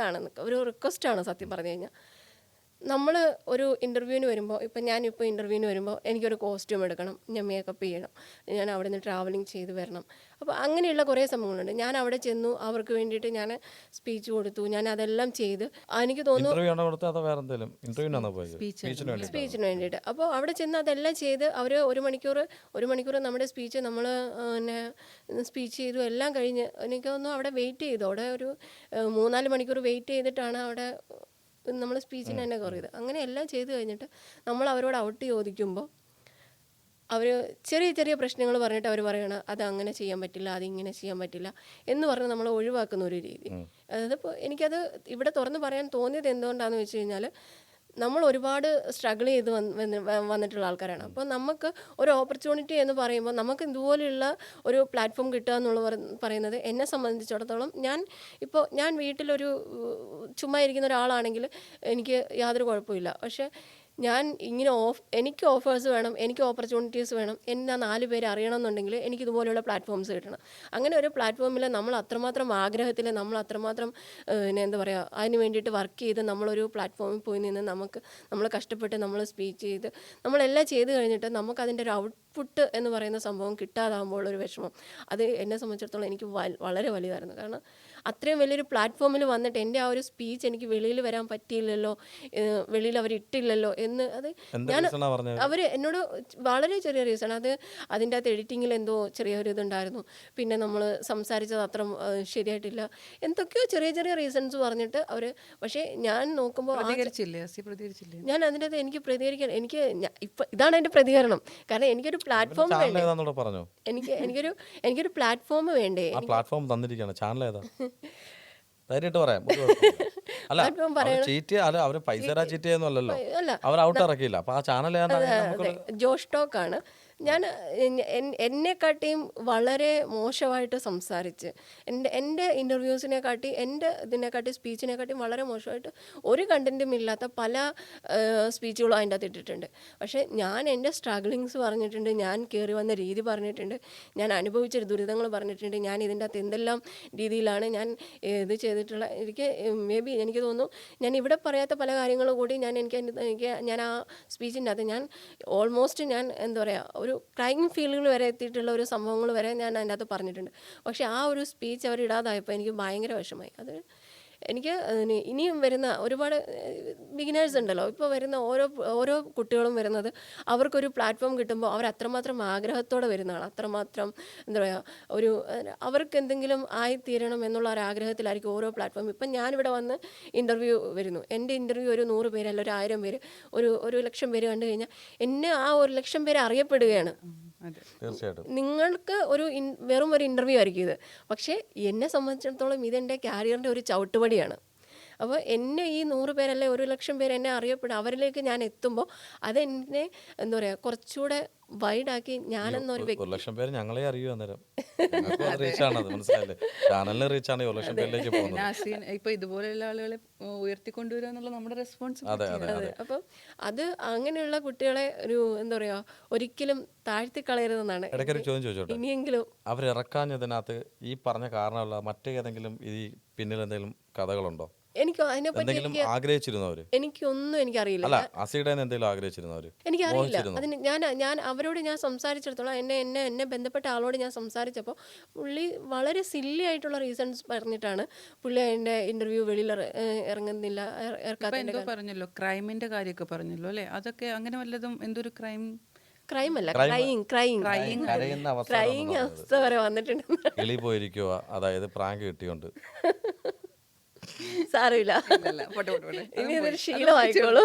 ഒരു റിക്വസ്റ്റാണ് സത്യം പറഞ്ഞു കഴിഞ്ഞാൽ. നമ്മൾ ഒരു ഇൻ്റർവ്യൂവിന് വരുമ്പോൾ ഞാനിപ്പോൾ ഇൻ്റർവ്യൂവിന് വരുമ്പോൾ എനിക്കൊരു കോസ്റ്റ്യൂം എടുക്കണം, ഞാൻ മേക്കപ്പ് ചെയ്യണം, ഞാൻ അവിടെ നിന്ന് ട്രാവലിംഗ് ചെയ്ത് വരണം. അപ്പോൾ അങ്ങനെയുള്ള കുറേ സംഭവങ്ങളുണ്ട്. ഞാൻ അവിടെ ചെന്നു, അവർക്ക് വേണ്ടിയിട്ട് ഞാൻ സ്പീച്ച് കൊടുത്തു, ഞാൻ അതെല്ലാം ചെയ്ത് എനിക്ക് തോന്നുന്നു സ്പീച്ചിന് വേണ്ടിയിട്ട്. അപ്പോൾ അവിടെ ചെന്ന് അതെല്ലാം ചെയ്ത് അവർ ഒരു മണിക്കൂർ നമ്മുടെ സ്പീച്ച് നമ്മൾ പിന്നെ സ്പീച്ച് ചെയ്തു എല്ലാം കഴിഞ്ഞ് എനിക്ക് തോന്നുന്നു അവിടെ വെയിറ്റ് ചെയ്തു. അവിടെ ഒരു 3-4 മണിക്കൂർ വെയിറ്റ് ചെയ്തിട്ടാണ് അവിടെ നമ്മൾ സ്പീച്ചിന് തന്നെ കുറയത്. അങ്ങനെ എല്ലാം ചെയ്ത് കഴിഞ്ഞിട്ട് നമ്മൾ അവരോട് ഔട്ട് ചോദിക്കുമ്പോൾ അവർ ചെറിയ പ്രശ്നങ്ങൾ പറഞ്ഞിട്ട് അവർ പറയണം അത് അങ്ങനെ ചെയ്യാൻ പറ്റില്ല, അതിങ്ങനെ ചെയ്യാൻ പറ്റില്ല എന്ന് പറഞ്ഞ് നമ്മൾ ഒഴിവാക്കുന്ന ഒരു രീതി. അതായത് ഇപ്പോൾ എനിക്കത് ഇവിടെ തുറന്ന് പറയാൻ തോന്നിയത് എന്തുകൊണ്ടാണെന്ന് വെച്ച് കഴിഞ്ഞാൽ നമ്മൾ ഒരുപാട് സ്ട്രഗിൾ ചെയ്ത് വന്നിട്ടുള്ള ആൾക്കാരാണ്. അപ്പോൾ നമുക്ക് ഒരു ഓപ്പർച്യൂണിറ്റി എന്ന് പറയുമ്പോൾ നമുക്ക് ഇതുപോലെയുള്ള ഒരു പ്ലാറ്റ്ഫോം കിട്ടുക എന്നുള്ള പറയുന്നത് എന്നെ സംബന്ധിച്ചിടത്തോളം ഞാൻ വീട്ടിലൊരു ചുമ്മാ ഇരിക്കുന്ന ഒരാളാണെങ്കിൽ എനിക്ക് യാതൊരു കുഴപ്പമില്ല. പക്ഷേ ഞാൻ ഇങ്ങനെ എനിക്ക് ഓഫേഴ്സ് വേണം, എനിക്ക് ഓപ്പർച്യൂണിറ്റീസ് വേണം, എന്നെ 4 പേര് അറിയണമെന്നുണ്ടെങ്കിൽ എനിക്ക് ഇതുപോലെയുള്ള പ്ലാറ്റ്ഫോംസ് കിട്ടണം. അങ്ങനെ ഒരു പ്ലാറ്റ്ഫോമിൽ നമ്മൾ അത്രമാത്രം ആഗ്രഹത്തിൽ നമ്മൾ അത്രമാത്രം എന്താ പറയുക അതിന് വേണ്ടിയിട്ട് വർക്ക് ചെയ്ത് നമ്മളൊരു പ്ലാറ്റ്ഫോമിൽ പോയി നിന്ന് നമ്മൾ കഷ്ടപ്പെട്ട് നമ്മൾ സ്പീച്ച് ചെയ്ത് നമ്മളെല്ലാം ചെയ്ത് കഴിഞ്ഞിട്ട് നമുക്കതിൻ്റെ ഒരു ഔട്ട്പുട്ട് എന്ന് പറയുന്ന സംഭവം കിട്ടാതാകുമ്പോൾ ഒരു വിഷമം അത് എന്നെ സംബന്ധിച്ചിടത്തോളം എനിക്ക് വളരെ വലുതായിരുന്നു. കാരണം അത്രയും വലിയൊരു പ്ലാറ്റ്ഫോമിൽ വന്നിട്ട് എൻ്റെ ആ ഒരു സ്പീച്ച് എനിക്ക് വെളിയിൽ വരാൻ പറ്റിയില്ലല്ലോ, വെളിയിൽ അവരിട്ടില്ലല്ലോ എന്ന് അവർ എന്നോട് വളരെ ചെറിയ റീസൺ. അതിൻ്റെ അകത്ത് എഡിറ്റിങ്ങിൽ എന്തോ ചെറിയൊരു ഇതുണ്ടായിരുന്നു, പിന്നെ നമ്മൾ സംസാരിച്ചത് അത്ര ശരിയായിട്ടില്ല, എന്തൊക്കെയോ ചെറിയ റീസൺസ് പറഞ്ഞിട്ട് അവർ. പക്ഷേ ഞാൻ നോക്കുമ്പോൾ ഞാൻ അതിൻ്റെ അകത്ത് എനിക്ക് പ്രതികരിക്കാൻ ഇതാണ് എൻ്റെ പ്രതികരണം. കാരണം എനിക്കൊരു പ്ലാറ്റ്ഫോം വേണ്ടേ, എനിക്കൊരു പ്ലാറ്റ്ഫോം വേണ്ടേ. പ്ലാറ്റ്ഫോം തന്നിരിക്കുകയാണ് ചാനൽ ഏതാ ധൈര്യമായിട്ട് പറയാം. അല്ല അവര് പൈസ ചീറ്റ് ചെയ്യുന്നല്ലോ, അവർ ഔട്ട് ഇറക്കിയില്ല. അപ്പൊ ആ ചാനൽ ജോഷ് ടോക്ക് ആണ്. ഞാൻ എന്നെക്കാട്ടിയും വളരെ മോശമായിട്ട് സംസാരിച്ച് എൻ്റെ ഇൻ്റർവ്യൂസിനെക്കാട്ടി എൻ്റെ ഇതിനെക്കാട്ടി സ്പീച്ചിനെക്കാട്ടിയും വളരെ മോശമായിട്ട് ഒരു കണ്ടൻറ്റും ഇല്ലാത്ത പല സ്പീച്ചുകളും അതിൻ്റെ അകത്ത് ഇട്ടിട്ടുണ്ട്. പക്ഷേ ഞാൻ എൻ്റെ സ്ട്രഗിളിങ്സ് പറഞ്ഞിട്ടുണ്ട്, ഞാൻ കയറി വന്ന രീതി പറഞ്ഞിട്ടുണ്ട്, ഞാൻ അനുഭവിച്ച ദുരിതങ്ങൾ പറഞ്ഞിട്ടുണ്ട്, ഞാൻ ഇതിൻ്റെ അകത്ത് എന്തെല്ലാം രീതിയിലാണ് ഞാൻ ഇത് ചെയ്തിട്ടുള്ള. എനിക്ക് തോന്നുന്നു ഞാൻ ഇവിടെ പറയാത്ത പല കാര്യങ്ങളും കൂടി ഞാൻ ആ സ്പീച്ചിൻ്റെ അകത്ത് ഞാൻ ഓൾമോസ്റ്റ് എന്താ പറയുക ഒരു ക്രൈം ഫീൽഡിൽ വരെ എത്തിയിട്ടുള്ള ഒരു സംഭവങ്ങൾ വരെ ഞാൻ അതിൻ്റെ അകത്ത് പറഞ്ഞിട്ടുണ്ട്. പക്ഷേ ആ ഒരു സ്പീച്ച് അവർ ഇടാതായപ്പോൾ എനിക്ക് ഭയങ്കര വിഷമമായി. അത് എനിക്ക് ഇനിയും വരുന്ന ഒരുപാട് ബിഗിനേഴ്സ് ഉണ്ടല്ലോ, ഇപ്പോൾ വരുന്ന ഓരോ കുട്ടികളും വരുന്നത് അവർക്കൊരു പ്ലാറ്റ്ഫോം കിട്ടുമ്പോൾ അവർ അത്രമാത്രം ആഗ്രഹത്തോടെ വരുന്നതാണ്. അത്രമാത്രം എന്താ പറയുക, ഒരു അവർക്ക് എന്തെങ്കിലും ആയിത്തീരണം എന്നുള്ള ഒരു ആഗ്രഹത്തിലായിരിക്കും ഓരോ പ്ലാറ്റ്ഫോം. ഇപ്പം ഞാനിവിടെ വന്ന് ഇൻ്റർവ്യൂ വരുന്നു, എൻ്റെ ഇൻ്റർവ്യൂ ഒരു 100 പേര് അല്ല ഒരു 1000 പേര്, ഒരു ലക്ഷം പേര് കണ്ടു കഴിഞ്ഞാൽ എന്നെ ആ 1 ലക്ഷം പേര് അറിയപ്പെടുകയാണ്. തീർച്ചയായിട്ടും നിങ്ങൾക്ക് വെറും ഒരു ഇൻ്റർവ്യൂ ആയിരിക്കും ഇത്, പക്ഷേ എന്നെ സംബന്ധിച്ചിടത്തോളം ഇതെൻ്റെ ക്യാരിയറിൻ്റെ ഒരു ചവിട്ടുപടിയാണ്. അപ്പോൾ എന്നെ ഈ 100 പേരല്ലേ 1 ലക്ഷം പേര് എന്നെ അറിയപ്പെടും, അവരിലേക്ക് ഞാൻ എത്തുമ്പോൾ അതെന്നെ എന്താ പറയുക കുറച്ചുകൂടെ വൈഡാക്കി ഞാനെന്നൊരു 1 ലക്ഷം പേര് ഞങ്ങളെ അറിയൂ അന്നേരം. റീച്ചാണത്, മനസ്സിലായില്ലേ? ചാനലിന് റീച്ചാണ് 1 ലക്ഷം പേരിലേക്ക് പോകുന്നത്. നാസിൻ ഇപ്പൊ ഇതുപോലെയുള്ള ആളുകളെ ഉയർത്തിക്കൊണ്ടുവരിക എന്നുള്ള നമ്മുടെ റെസ്പോൺസിബിലിറ്റി. അതെ. അപ്പം അത് അങ്ങനെയുള്ള കുട്ടികളെ ഒരു എന്താ പറയുക ഒരിക്കലും താഴ്ത്തി കളയരുതെന്നാണ് ഇടയ്ക്കൊരു ചോദ്യം ചോദിച്ചോട്ടെ, ഇനിയെങ്കിലും. അവരിറക്കാഞ്ഞതിനകത്ത് ഈ പറഞ്ഞ കാരണമല്ല മറ്റേതെങ്കിലും ഈ പിന്നിൽ എന്തെങ്കിലും കഥകളുണ്ടോ? എനിക്ക് അതിനെപ്പറ്റി എന്തെങ്കിലും ആഗ്രഹിച്ചിരുന്നവര്? എനിക്കൊന്നും എനിക്കറിയില്ല. അല്ല, അസിയുടെ എന്തെങ്കിലും ആഗ്രഹിച്ചിരുന്നവര്? എനിക്കറിയില്ല. അതിന് ഞാൻ അവരോട് ഞാൻ സംസാരിച്ചിടത്തോളം എന്നെ ബന്ധപ്പെട്ട ആളോട് ഞാൻ സംസാരിച്ചപ്പോൾ പുള്ളി വളരെ സില്ലി ആയിട്ടുള്ള റീസൺസ് പറഞ്ഞിട്ടാണ് പുള്ളി അതിൻ്റെ ഇൻ്റർവ്യൂ വെളിയിൽ ഇറങ്ങുന്നില്ല, ഇറക്കാത്തതിൻ്റെ എന്തോ പറഞ്ഞല്ലോ, ക്രൈമിന്റെ കാര്യമൊക്കെ പറഞ്ഞല്ലോ അല്ലേ? അതൊക്കെ അങ്ങനെ വല്ലതും എന്തൊരു ക്രൈം അല്ല കരയുന്ന ക്രൈം അവസ്ഥ വരെ വന്നിട്ടുണ്ട്. കിളി പോയിരിക്കുക, അതായത് പ്രാങ്ക് കിട്ടിയോണ്ട്. സാരമില്ല, ഇനി അതൊരു ശീലമായിക്കോളൂ.